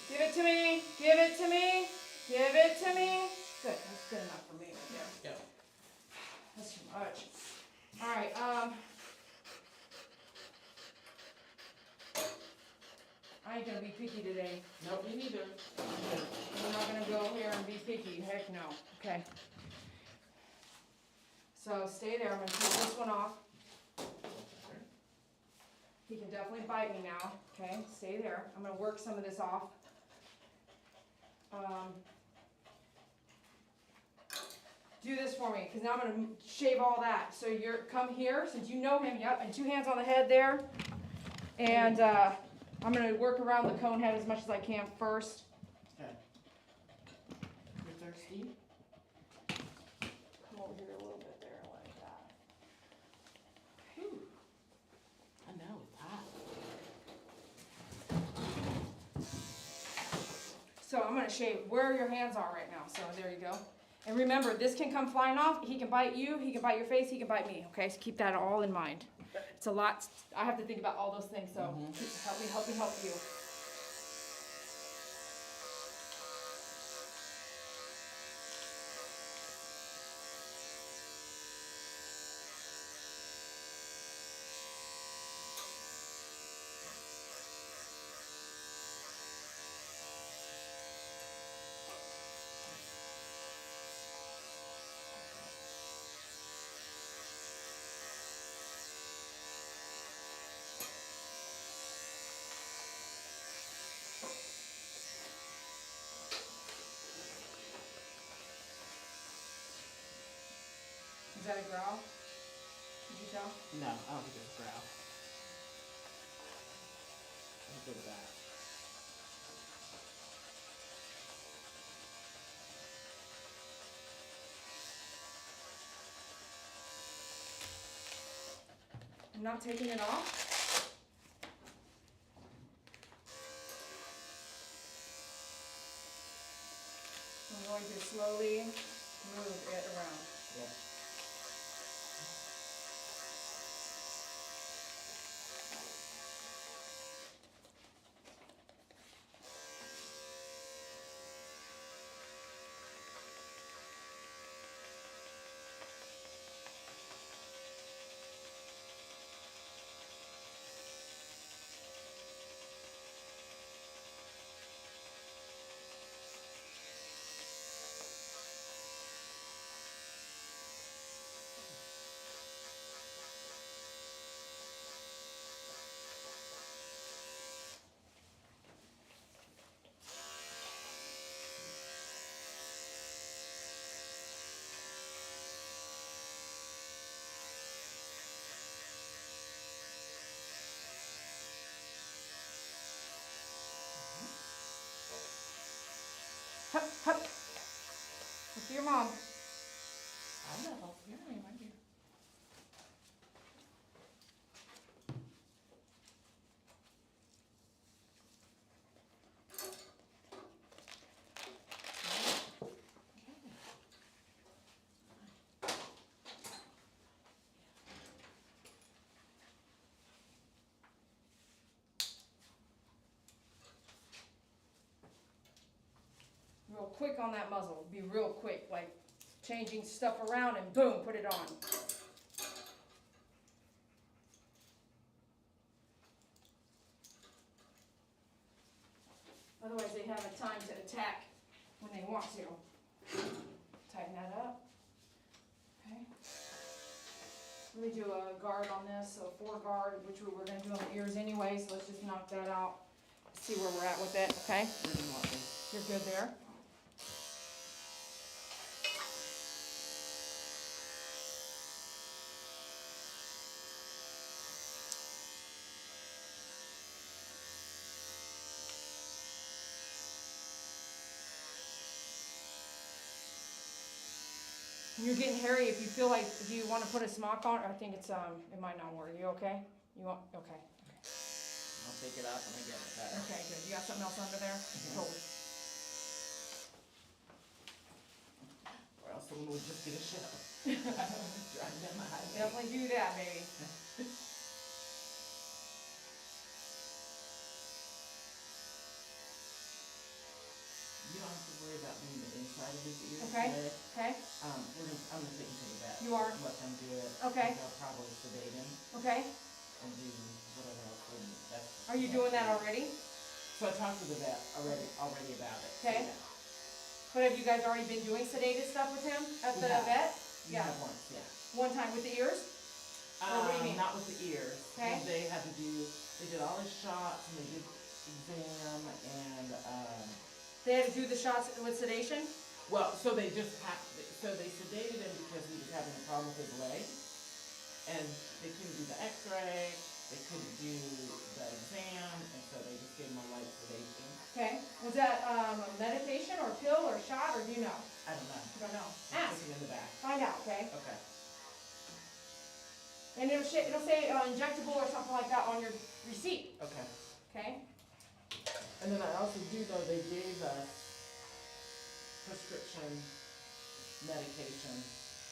Give it to me. Give it to me. Give it to me. Good. That's good enough for me right there. Yep. That's too much. All right. I ain't gonna be picky today. Nope, me neither. I'm not gonna go here and be picky. Heck no. Okay. So stay there. I'm gonna take this one off. He can definitely bite me now. Okay, stay there. I'm gonna work some of this off. Do this for me, because now I'm gonna shave all that. So you're come here, since you know him. Yep, and 2 hands on the head there. And I'm gonna work around the cone head as much as I can first. Okay. You're thirsty? Come over here a little bit there, like that. Whew. I know, it's hot. So I'm gonna shave where your hands are right now. So there you go. And remember, this can come flying off. He can bite you, he can bite your face, he can bite me. Okay, so keep that all in mind. It's a lot. I have to think about all those things. So help me, help me, help you. Is that a growl? Did you tell? No, I don't think it's growl. I'll go back. I'm not taking it off. I'm going to slowly move it around. Yep. Hup, hup. Look to your mom. I know. Yeah, you might be. Real quick on that muzzle. Be real quick, like changing stuff around and boom, put it on. Otherwise they have a time to attack when they want to. Tighten that up. Okay. Let me do a guard on this, so 4 guard, which we were going to do on the ears anyway, so let's just knock that out. See where we're at with it, okay? You're good there. When you're getting hairy, if you feel like, do you want to put a smock on? I think it's, it might not work. You okay? You want, okay. I'll take it off when I get it better. Okay, good. You got something else under there? Totally. Or else someone would just get a show. Drive them a highway. Definitely do that, baby. You don't have to worry about doing the inside of his ears Okay. today. Okay? I'm gonna take him to the vet. You are? Let them do it. Okay. They'll probably sedate him Okay? and do whatever else. That's, Are you doing that already? So I talked to the vet already about it. Okay. Yeah. But have you guys already been doing sedated stuff with him at We the have. vet? We Yeah. have once, yeah. One time with the ears? Or what do you mean? Not with the ears. Okay. They had to do, they did all his shots and they did exam and, They had to do the shots with sedation? well, so they sedated him because he was having a problem with his leg. And they couldn't do the x-ray, they couldn't do the exam, and so they just gave him a light sedation. Okay. Was that a medication or pill or shot or do you know? I don't know. You don't know. I'll Ask. stick him in the back. Find out, okay? Okay. And it'll say injectable or something like that on your receipt, Okay. okay? And then I also do know they gave us prescription medication,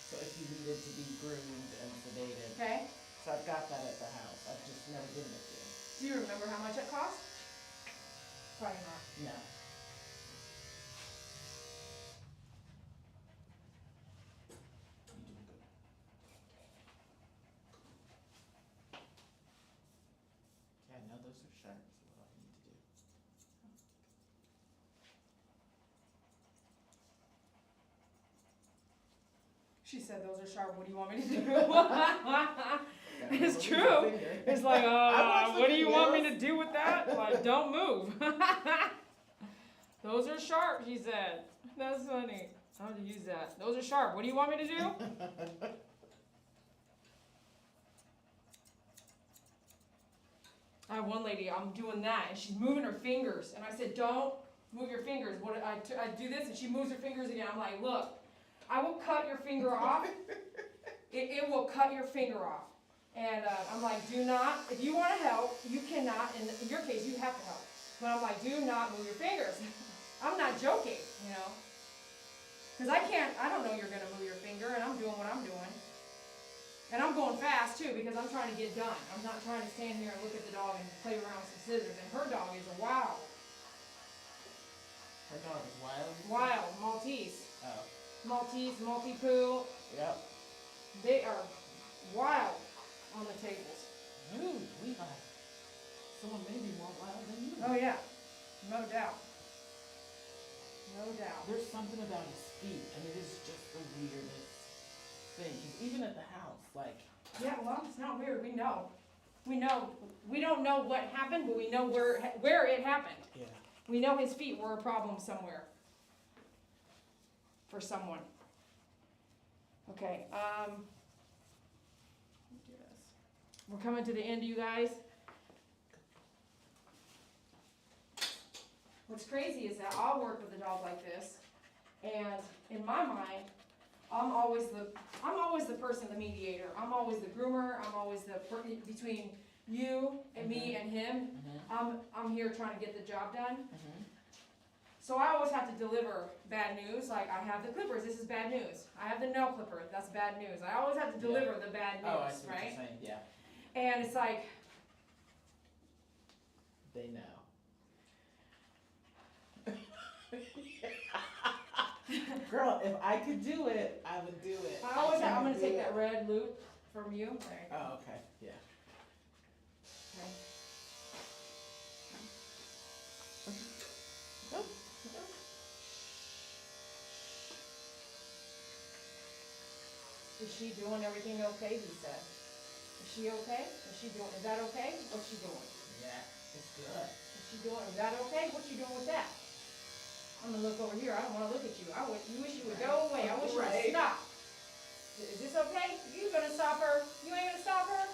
so if you needed to be groomed and sedated. Okay? So I've got that at the house, I've just never given it to him. Do you remember how much it cost? Probably not. No. You doing good? Yeah, no, those are sharp, so what I need to do. She said those are sharp, what do you want me to do? Gotta It's move true. your finger. It's like, watched what the do you want me videos. to do with that? Like, don't move. Those are sharp, she said. That's funny. How to use that? Those are sharp. What do you want me to do? I have one lady, I'm doing that, and she's moving her fingers. And I said, don't move your fingers. I do this, and she moves her fingers again. I'm like, look, I will cut your finger off. It will cut your finger off. And I'm like, do not, if you want to help, you cannot, in your case, you have to help. But I'm like, do not move your fingers. I'm not joking, you know. Because I don't know you're going to move your finger, and I'm doing what I'm doing. And I'm going fast, too, because I'm trying to get done. I'm not trying to stand here and look at the dog and play around with some scissors. And her dog is a wild, Her dog is wild? wild Maltese. Oh, Maltese, Maltipoo. yep. They are wild on the tables. Ooh, Levi. Someone may be more wild than you. Oh, yeah. No doubt. No doubt. There's something about his feet, and it is just the weirdest thing. 'Cause even at the house, like, Yeah, well, it's not weird. We know. We know. We don't know what happened, but we know where it happened. yeah. We know his feet were a problem somewhere. For someone. Okay, let me do this. We're coming to the end, you guys. What's crazy is that I'll work with a dog like this, and in my mind, I'm always the person, the mediator. I'm always the groomer. I'm always the between you and me and him. I'm here trying to get the job done. So I always have to deliver bad news. Like, I have the clippers, this is bad news. I have the nail clipper, that's bad news. I always have to deliver the bad news, Oh, I see what right? you're saying, yeah. And it's like, They know. Girl, if I could do it, I would do it. I'm can't gonna do take it. that red loop from you. There you go. Oh, okay, yeah. Okay. Oh. Is she doing everything okay, he said? Is she okay? Is that okay? What's she doing? Yeah, it's good. Is that okay? What's she doing with that? I'm gonna look over here. I don't wanna look at you. You wish you would go away. I wish you would Right. stop. Is this okay? You gonna stop her? You ain't gonna stop her?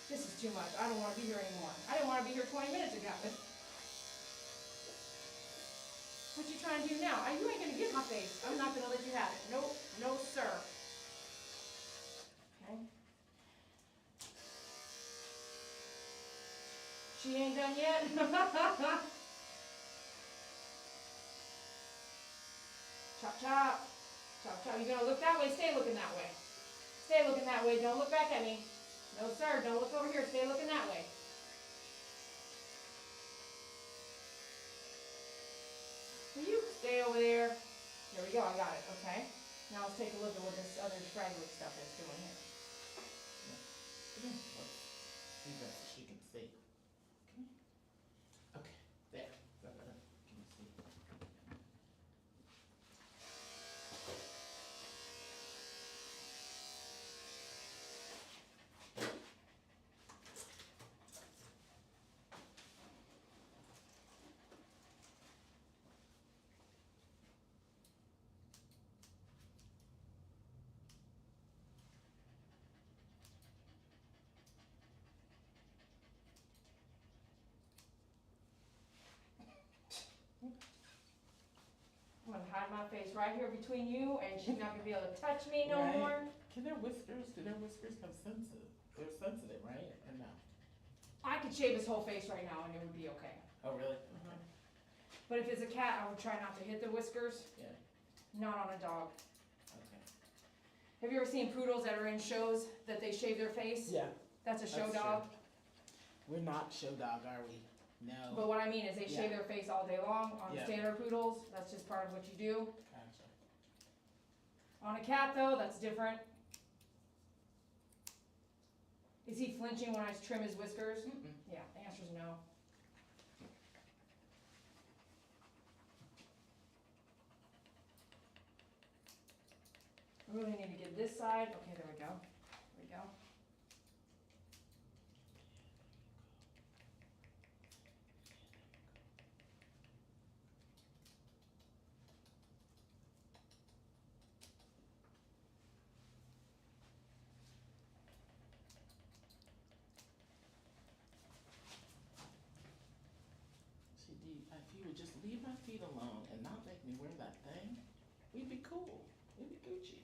This is too much. I don't wanna be here anymore. I didn't wanna be here 20 minutes ago. What you trying to do now? You ain't gonna get my face. I'm not gonna let you have it. No, no, sir. She ain't done yet. Chop, chop. Chop, chop. You gonna look that way? Stay looking that way. Stay looking that way. Don't look back at me. No, sir. Don't look over here. Stay looking that way. You stay over there. There we go. I got it. Okay. Now let's take a look at what this other straggly stuff is doing here. Come here. Look. See that so she can see. Come here. Okay, there. Can you see? I'm gonna hide my face right here between you, and she's not gonna be able to touch me no Right. more. Do their whiskers have sensitive? They're sensitive, right? Or no? I could shave his whole face right now, and it would be okay. Oh, really? But if it's a cat, I would try not to hit the whiskers. Yeah. Not on a dog. Okay. Have you ever seen poodles that are in shows that they shave their face? Yeah. That's a show That's dog. true. We're not show dog, are we? No. But what I mean is they shave Yeah. their face all day long. On Yeah. standard poodles, that's just part of what you do. Gotcha. On a cat though, that's different. Is he flinching when I trim his whiskers? Mm-mm. Yeah, the answer's no. I really need to get this side. Okay, there we go. There we go. See, if you would just leave my feet alone and not make me wear that thing, we'd be cool. We'd be Gucci.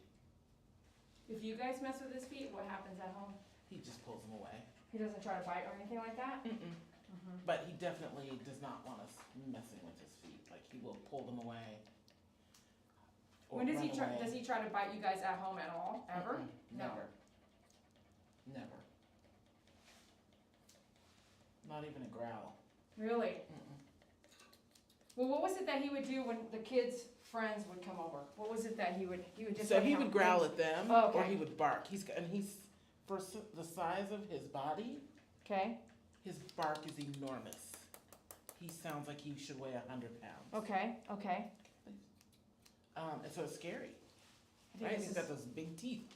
If you guys mess with his feet, what happens at home? He just pulls them away. He doesn't try to bite or anything like that? Mm-mm. But he definitely does not want us messing with his feet. Like, he will pull them away. Or When does he run try, away. does he try to bite you guys at home at all, ever? Mm-mm. No. Never. Never. Not even a growl. Really? Mm-mm. Well, what was it that he would do when the kids' friends would come over? What was it that he would just? So let me he have would a growl glimpse? at them, Oh, or okay. he would bark. He's for the size of his body, Okay, his bark is enormous. He sounds like he should weigh 100 pounds. okay, okay. And so it's scary, I think right? this He's is- got those big teeth,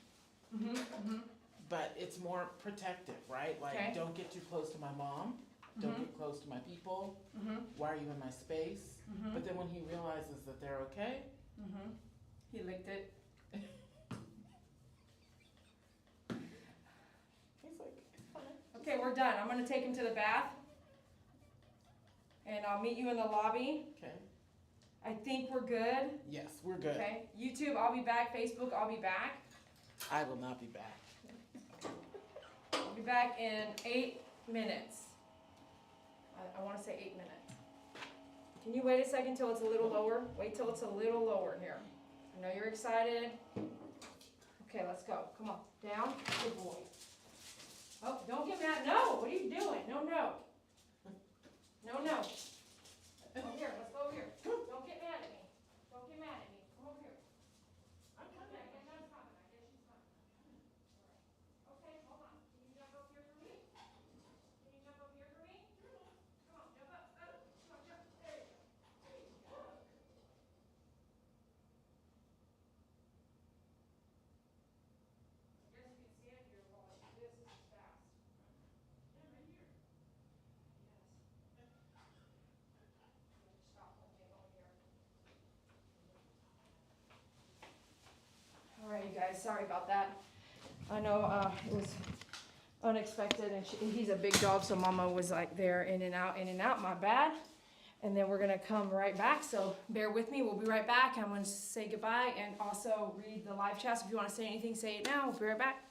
Mhm, but it's more protective, right? Like, Okay. don't get too close to my mom. Don't Mhm. get close to my people. mhm, Why are you in my space? mhm, But then when he realizes that they're okay, mhm. He licked it. he's like, it's fine. Okay, we're done. I'm gonna take him to the bath, and I'll meet you in the lobby. Okay. I think we're good. Yes, we're good. Okay, YouTube, I'll be back. Facebook, I'll be back. I will not be back. I'll be back in 8 minutes. I want to say 8 minutes. Can you wait a second till it's a little lower? Wait till it's a little lower here. I know you're excited. Okay, let's go. Come on, down. Good boy. Oh, don't get mad. No, what are you doing? No, no. No, no. Come here, let's go over here. Don't get mad at me. Don't get mad at me. Come over here. I'm coming. I guess I'm coming. I guess she's coming. Okay, hold on. Can you jump up here for me? Can you jump up here for me? Come on, jump up. Come on, jump. There you go. There you go. I guess you can stand here while I do this. This is fast. Yeah, right here. Yes. Stop one thing over here. All right, you guys, sorry about that. I know it was unexpected, and he's a big dog, so Mama was like there in and out, my bad. And then we're gonna come right back, so bear with me, we'll be right back. I'm gonna say goodbye and also read the live chat, so if you wanna say anything, say it now, we'll be right back.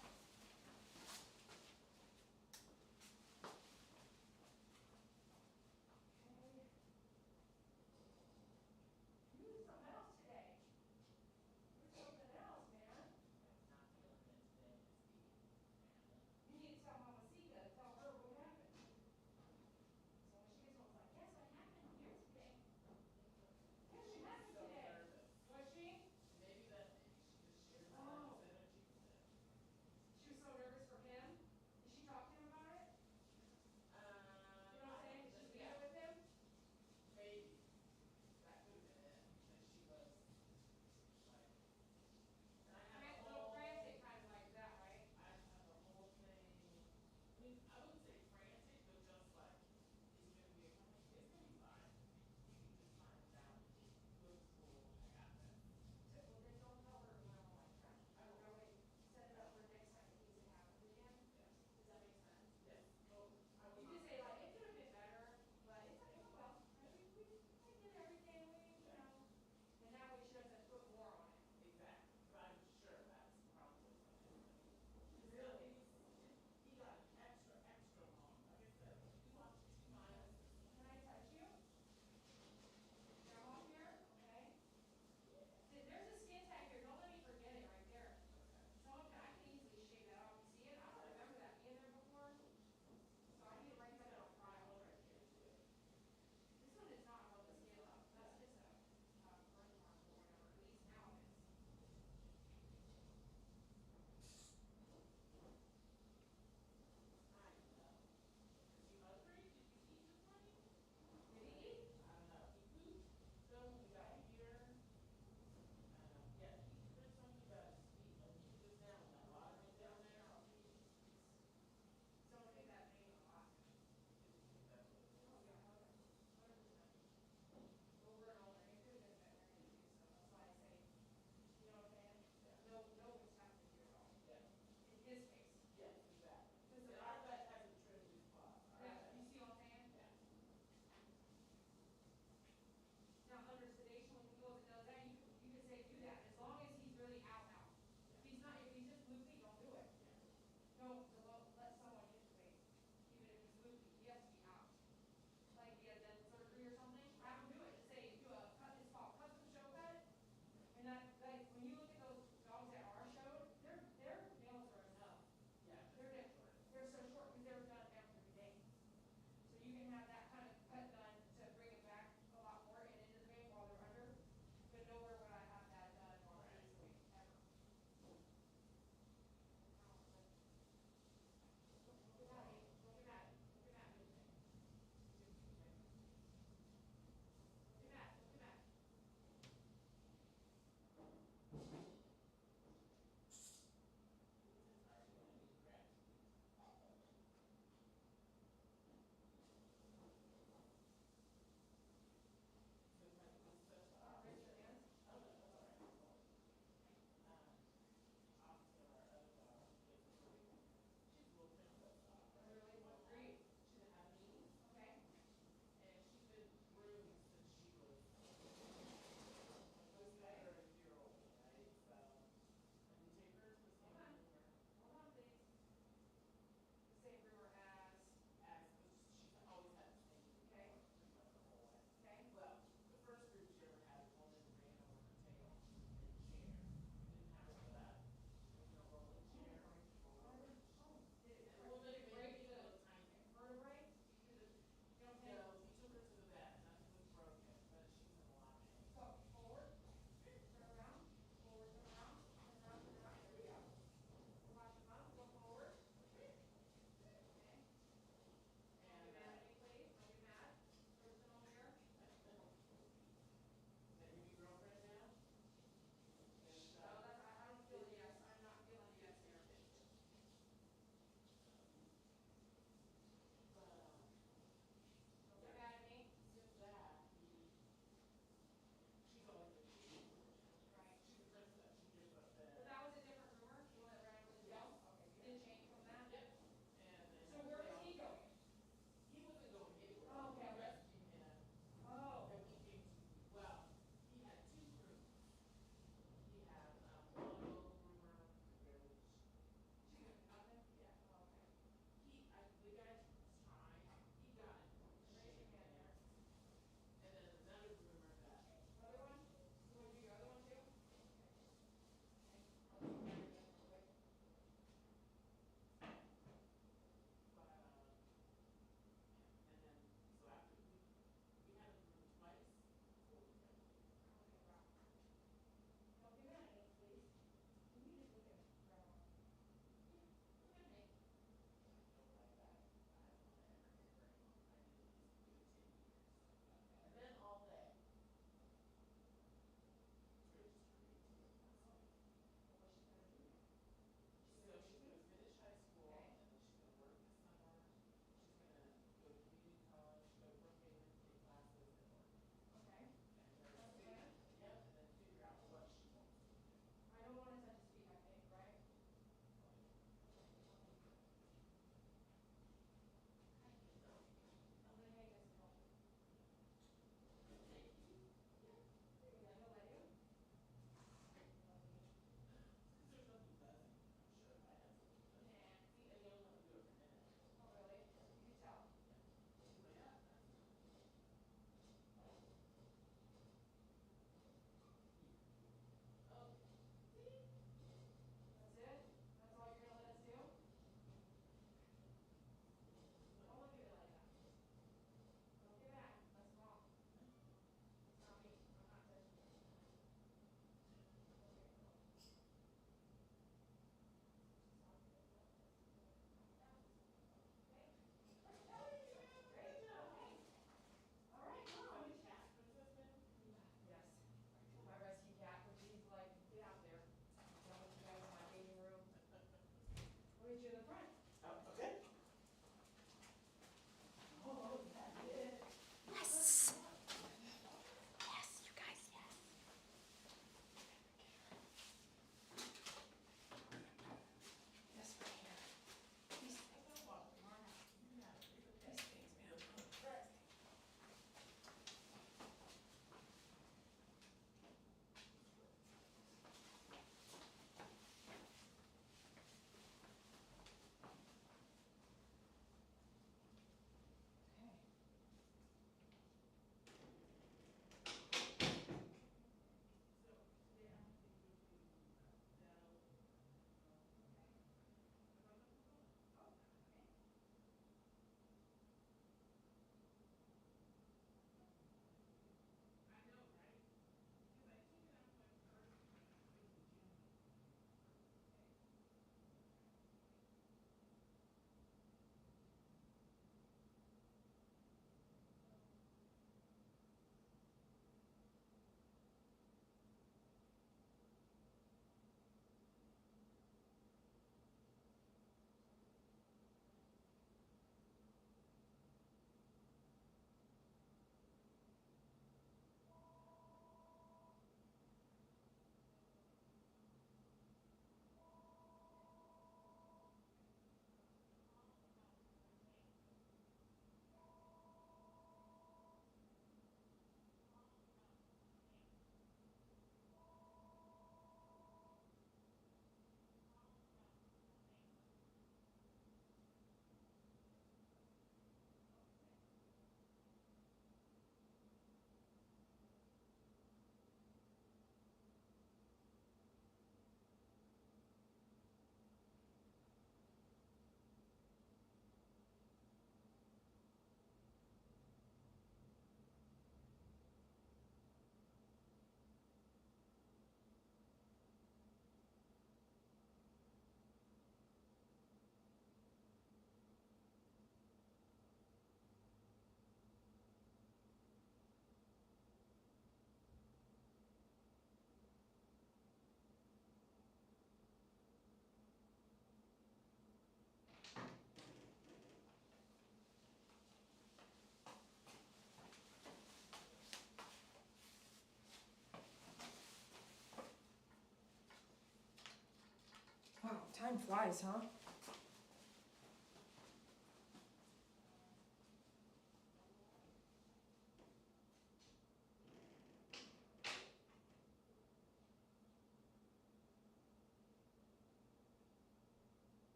Time flies, huh?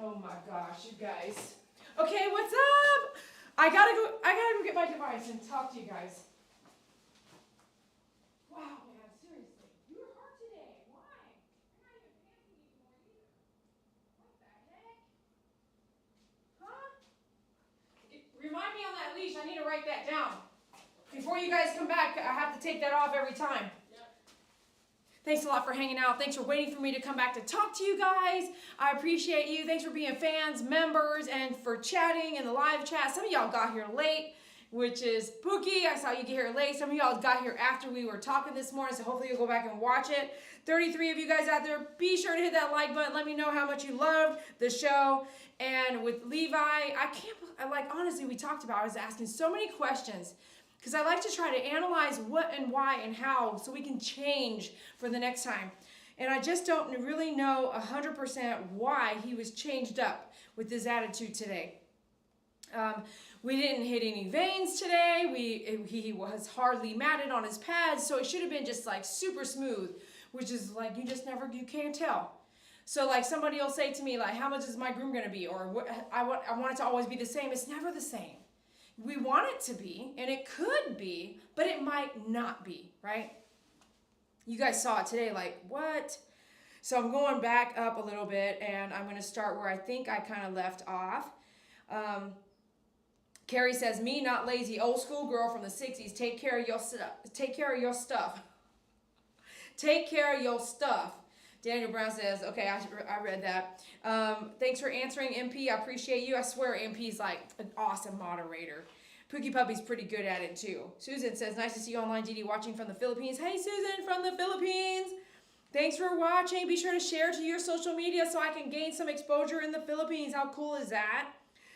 Oh my gosh, you guys. Okay, what's up? I gotta go get my device and talk to you guys. Wow, man, seriously. You were hard today. Why? You're not even panting anymore either. What the heck? Huh? Remind me on that leash, I need to write that down. Before you guys come back, I have to take that off every time. Thanks a lot for hanging out. Thanks for waiting for me to come back to talk to you guys. I appreciate you. Thanks for being fans, members, and for chatting in the live chat. Some of y'all got here late, which is Pookie. I saw you get here late. Some of y'all got here after we were talking this morning, so hopefully you'll go back and watch it. 33 of you guys out there, be sure to hit that like button. Let me know how much you loved the show. And with Levi, honestly, we talked about, I was asking so many questions, because I like to try to analyze what and why and how so we can change for the next time. And I just don't really know 100% why he was changed up with his attitude today. We didn't hit any veins today. He was hardly matted on his pads, so it should have been just like super smooth, which is like you can't tell. So like somebody will say to me like, how much is my groom gonna be? Or I want it to always be the same. It's never the same. We want it to be, and it could be, but it might not be, right? You guys saw it today, like, what? So I'm going back up a little bit, and I'm going to start where I think I kind of left off. Carrie says, "Me, not lazy, old school girl from the '60s. Take care of your stuff. Take care of your stuff. Take care of your stuff." Daniel Brown says, "Okay, I read that. Thanks for answering, MP. I appreciate you. I swear, MP's like an awesome moderator. Pookie Puppy's pretty good at it too." Susan says, "Nice to see you online, Dee Dee, watching from the Philippines." Hey, Susan from the Philippines. Thanks for watching. Be sure to share to your social media so I can gain some exposure in the Philippines. How cool is that?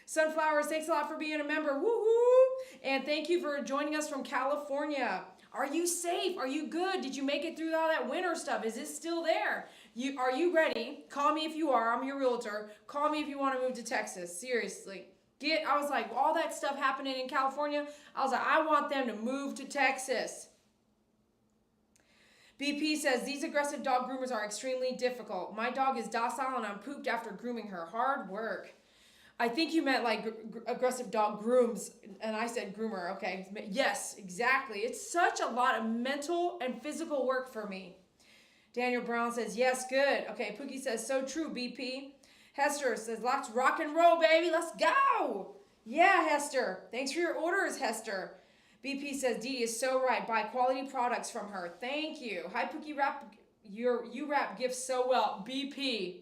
Sunflowers, thanks a lot for being a member. Woohoo! And thank you for joining us from California. Are you safe? Are you good? Did you make it through all that winter stuff? Is it still there? Are you ready? Call me if you are. I'm your realtor. Call me if you want to move to Texas. Seriously. I was like, all that stuff happening in California, I was like, I want them to move to Texas. BP says, "These aggressive dog groomers are extremely difficult. My dog is docile and I'm pooped after grooming her. Hard work." I think you meant like aggressive dog grooms, and I said groomer. Okay, yes, exactly. It's such a lot of mental and physical work for me. Daniel Brown says, "Yes, good." Okay, Pookie says, "So true, BP." Hester says, "Let's rock and roll, baby. Let's go." Yeah, Hester. Thanks for your orders, Hester. BP says, "Dee Dee is so right. Buy quality products from her." Thank you. Hi, Pookie Rap. You wrap gifts so well. BP.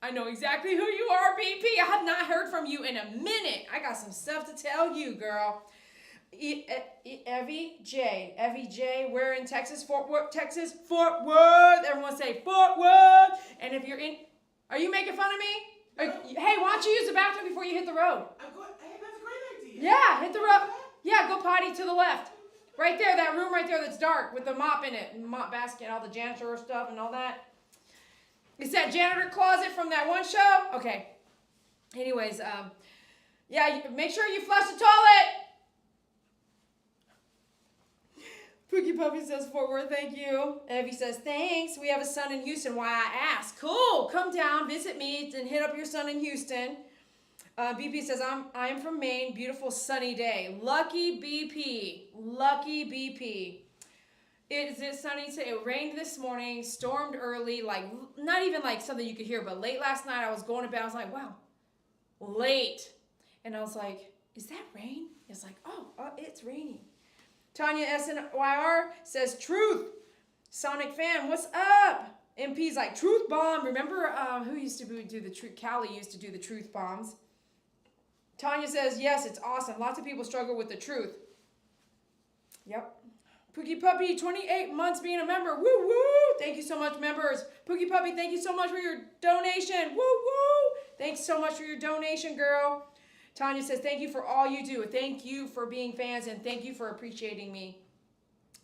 I know exactly who you are, BP. I have not heard from you in a minute. I got some stuff to tell you, girl. Evie J, we're in Texas, Fort Worth, Texas, Fort Worth. Everyone say Fort Worth. And if you're in, are you making fun of me? Hey, why don't you use the bathroom before you hit the road? Hey, that's a great idea. Yeah, hit the road. Yeah, go potty to the left. Right there, that room right there that's dark with the mop in it. Mop basket, all the janitor stuff and all that. It's that janitor closet from that one show? Okay. Anyways, yeah, make sure you flush the toilet. Pookie Puppy says, "Fort Worth, thank you." Evie says, "Thanks. We have a son in Houston. Why I asked." Cool. Come down, visit me, and hit up your son in Houston. BP says, I am from Maine. Beautiful sunny day. Lucky BP. Lucky BP. Is it sunny today? It rained this morning, stormed early, like not even like something you could hear, but late last night I was going to bed. I was like, wow, late. And I was like, is that rain? It's like, oh, it's raining. Tanya SNYR says, "Truth." Sonic Fan, what's up? MP's like, "Truth bomb." Remember who used to do the truth? Callie used to do the truth bombs. Tanya says, "Yes, it's awesome. Lots of people struggle with the truth." Yep. Pookie Puppy, 28 months being a member. Woo woo! Thank you so much, members. Pookie Puppy, thank you so much for your donation. Woo woo! Thanks so much for your donation, girl. Tanya says, "Thank you for all you do. Thank you for being fans, and thank you for appreciating me."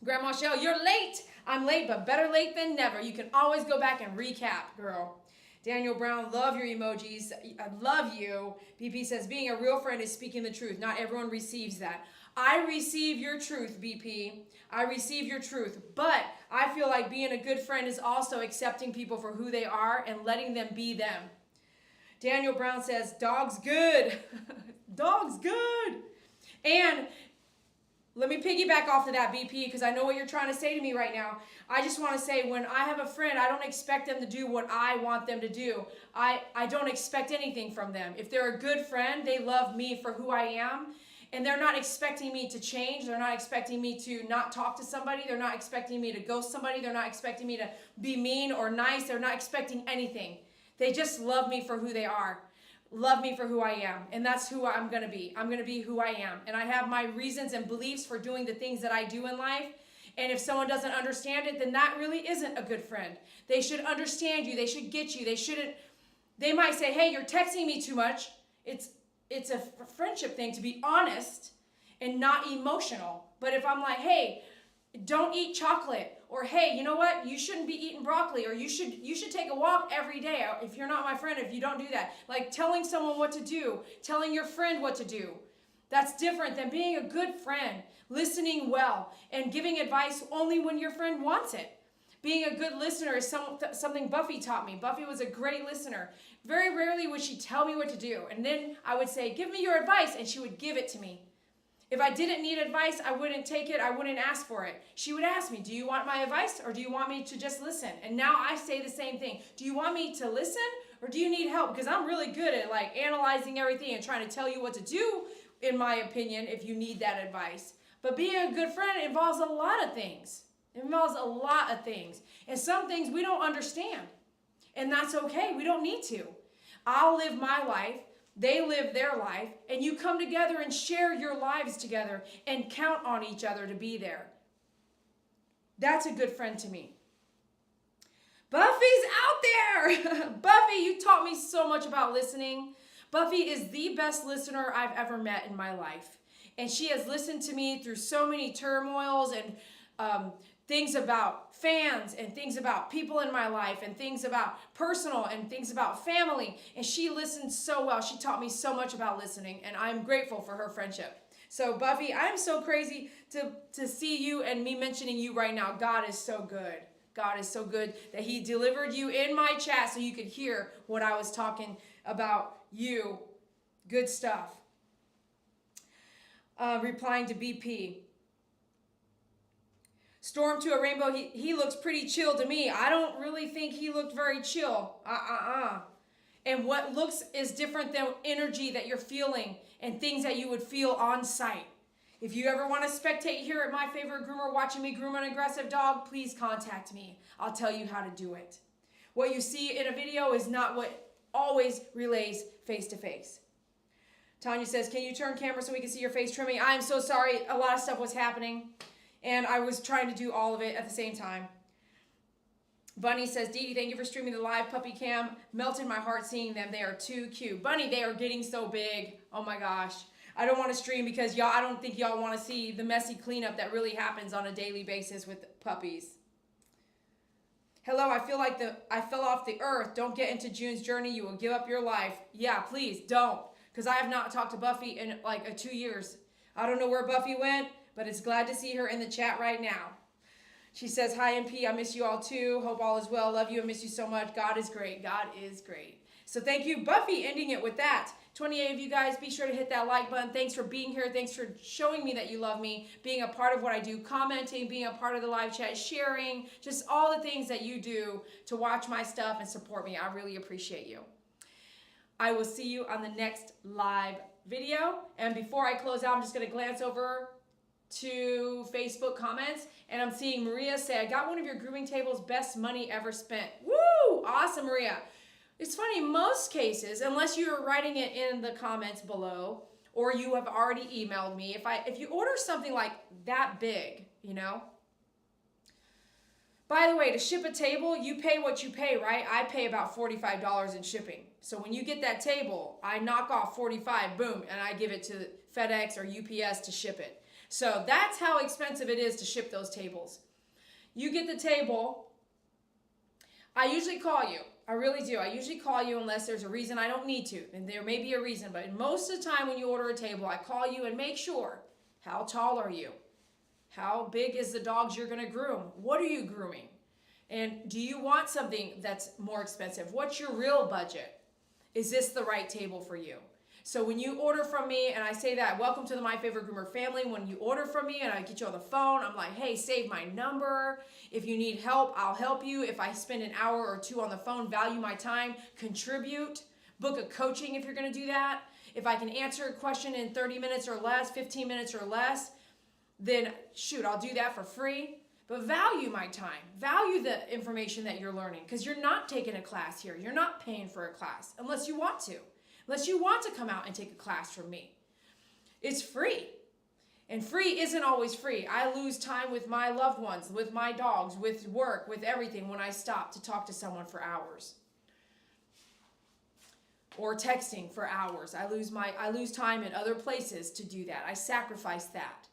Grandma Shell, "You're late." I'm late, but better late than never. You can always go back and recap, girl. Daniel Brown, love your emojis. I love you. BP says, "Being a real friend is speaking the truth. Not everyone receives that." I receive your truth, BP. I receive your truth. But I feel like being a good friend is also accepting people for who they are and letting them be them. Daniel Brown says, "Dog's good." Dog's good. And let me piggyback off of that, BP, because I know what you're trying to say to me right now. I just want to say, when I have a friend, I don't expect them to do what I want them to do. I don't expect anything from them. If they're a good friend, they love me for who I am. And they're not expecting me to change. They're not expecting me to not talk to somebody. They're not expecting me to ghost somebody. They're not expecting me to be mean or nice. They're not expecting anything. They just love me for who they are. Love me for who I am. And that's who I'm going to be. I'm going to be who I am. And I have my reasons and beliefs for doing the things that I do in life. And if someone doesn't understand it, then that really isn't a good friend. They should understand you. They should get you. They might say, "Hey, you're texting me too much." It's a friendship thing to be honest and not emotional. But if I'm like, "Hey, don't eat chocolate," or "Hey, you know what? You shouldn't be eating broccoli," or you should take a walk every day. If you're not my friend, if you don't do that, like telling someone what to do, telling your friend what to do, that's different than being a good friend, listening well, and giving advice only when your friend wants it. Being a good listener is something Buffy taught me. Buffy was a great listener. Very rarely would she tell me what to do. And then I would say, "Give me your advice," and she would give it to me. If I didn't need advice, I wouldn't take it. I wouldn't ask for it. She would ask me, do you want my advice or do you want me to just listen? And now I say the same thing. Do you want me to listen or do you need help? Because I'm really good at like analyzing everything and trying to tell you what to do, in my opinion, if you need that advice. But being a good friend involves a lot of things. It involves a lot of things. And some things we don't understand. And that's okay. We don't need to. I'll live my life. They live their life, and you come together and share your lives together and count on each other to be there. That's a good friend to me. Buffy's out there. Buffy, you taught me so much about listening. Buffy is the best listener I've ever met in my life. And she has listened to me through so many turmoils and things about fans and things about people in my life and things about personal and things about family. And she listened so well. She taught me so much about listening, and I'm grateful for her friendship. So Buffy, I'm so crazy to see you and me mentioning you right now. God is so good. God is so good that he delivered you in my chat so you could hear what I was talking about you. Good stuff. Replying to BP. Storm to a Rainbow, he looks pretty chill to me. I don't really think he looked very chill. And what looks is different than energy that you're feeling and things that you would feel on site. If you ever want to spectate here at My Favorite Groomer watching me groom an aggressive dog, please contact me. I'll tell you how to do it. What you see in a video is not what always relays face to face. Tanya says, can you turn camera so we can see your face trimming? I'm so sorry. A lot of stuff was happening. And I was trying to do all of it at the same time. Bunny says, Dee Dee, thank you for streaming the live puppy cam. Melted my heart seeing them. They are too cute. Bunny, they are getting so big. Oh my gosh. I don't want to stream because I don't think y'all want to see the messy cleanup that really happens on a daily basis with puppies. Hello, I feel like I fell off the earth. Don't get into June's journey. You will give up your life. Yeah, please don't. Because I have not talked to Buffy in like 2 years. I don't know where Buffy went, but it's glad to see her in the chat right now. She says, hi, MP. I miss you all too. Hope all is well. Love you and miss you so much. God is great. God is great. So thank you, Buffy, ending it with that. 28 of you guys, be sure to hit that like button. Thanks for being here. Thanks for showing me that you love me, being a part of what I do, commenting, being a part of the live chat, sharing, just all the things that you do to watch my stuff and support me. I really appreciate you. I will see you on the next live video. And before I close out, I'm just going to glance over to Facebook comments, and I'm seeing Maria say, I got one of your grooming tables, best money ever spent. Woo! Awesome, Maria. It's funny, most cases, unless you're writing it in the comments below or you have already emailed me, if you order something like that big, you know. By the way, to ship a table, you pay what you pay, right? I pay about $45 in shipping. So when you get that table, I knock off $45, boom, and I give it to FedEx or UPS to ship it. So that's how expensive it is to ship those tables. You get the table. I usually call you. I really do. I usually call you unless there's a reason I don't need to. And there may be a reason, but most of the time when you order a table, I call you and make sure, how tall are you? How big is the dogs you're going to groom? What are you grooming? And do you want something that's more expensive? What's your real budget? Is this the right table for you? So when you order from me, and I say that, welcome to the My Favorite Groomer family. When you order from me and I get you on the phone, I'm like, hey, save my number. If you need help, I'll help you. If I spend an hour or two on the phone, value my time, contribute, book a coaching if you're going to do that. If I can answer a question in 30 minutes or less, 15 minutes or less, then shoot, I'll do that for free. But value my time. Value the information that you're learning, because you're not taking a class here. You're not paying for a class unless you want to. Unless you want to come out and take a class from me. It's free. And free isn't always free. I lose time with my loved ones, with my dogs, with work, with everything when I stop to talk to someone for hours. Or texting for hours. I lose time in other places to do that. I sacrifice that.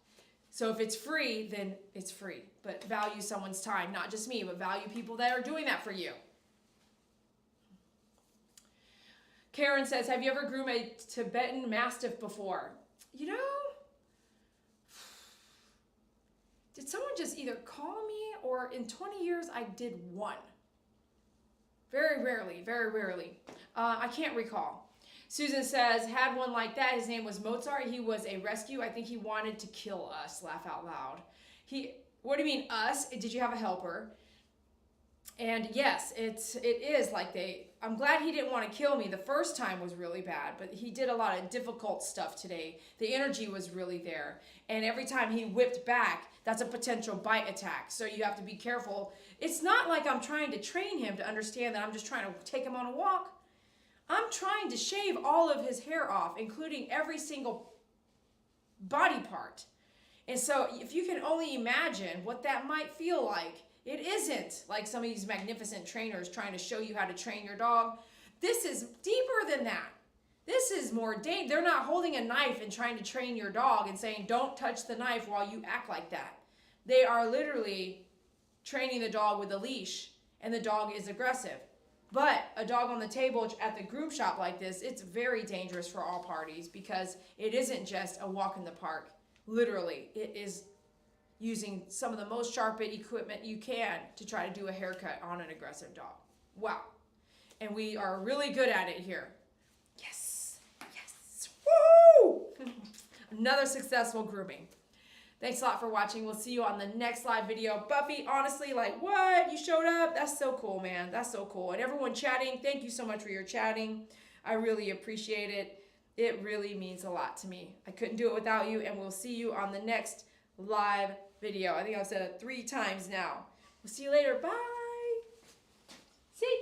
So if it's free, then it's free. But value someone's time, not just me, but value people that are doing that for you. Karen says, have you ever groomed a Tibetan Mastiff before? You know, did someone just either call me or in 20 years I did one? Very rarely, very rarely. I can't recall. Susan says, had one like that. His name was Mozart. He was a rescue. I think he wanted to kill us. Laugh out loud. What do you mean us? Did you have a helper? And yes, it is like I'm glad he didn't want to kill me. The first time was really bad, but he did a lot of difficult stuff today. The energy was really there. And every time he whipped back, that's a potential bite attack. So you have to be careful. It's not like I'm trying to train him to understand that I'm just trying to take him on a walk. I'm trying to shave all of his hair off, including every single body part. And so if you can only imagine what that might feel like, it isn't like some of these magnificent trainers trying to show you how to train your dog. This is deeper than that. This is more dangerous. They're not holding a knife and trying to train your dog and saying, don't touch the knife while you act like that. They are literally training the dog with a leash, and the dog is aggressive. But a dog on the table at the groom shop like this, it's very dangerous for all parties because it isn't just a walk in the park. Literally, it is using some of the most sharpened equipment you can to try to do a haircut on an aggressive dog. Wow. And we are really good at it here. Yes. Yes. Woo! Another successful grooming. Thanks a lot for watching. We'll see you on the next live video. Buffy, honestly, like, what? You showed up? That's so cool, man. That's so cool. And everyone chatting, thank you so much for your chatting. I really appreciate it. It really means a lot to me. I couldn't do it without you, and we'll see you on the next live video. I think I've said it 3 times now. We'll see you later. Bye. See you.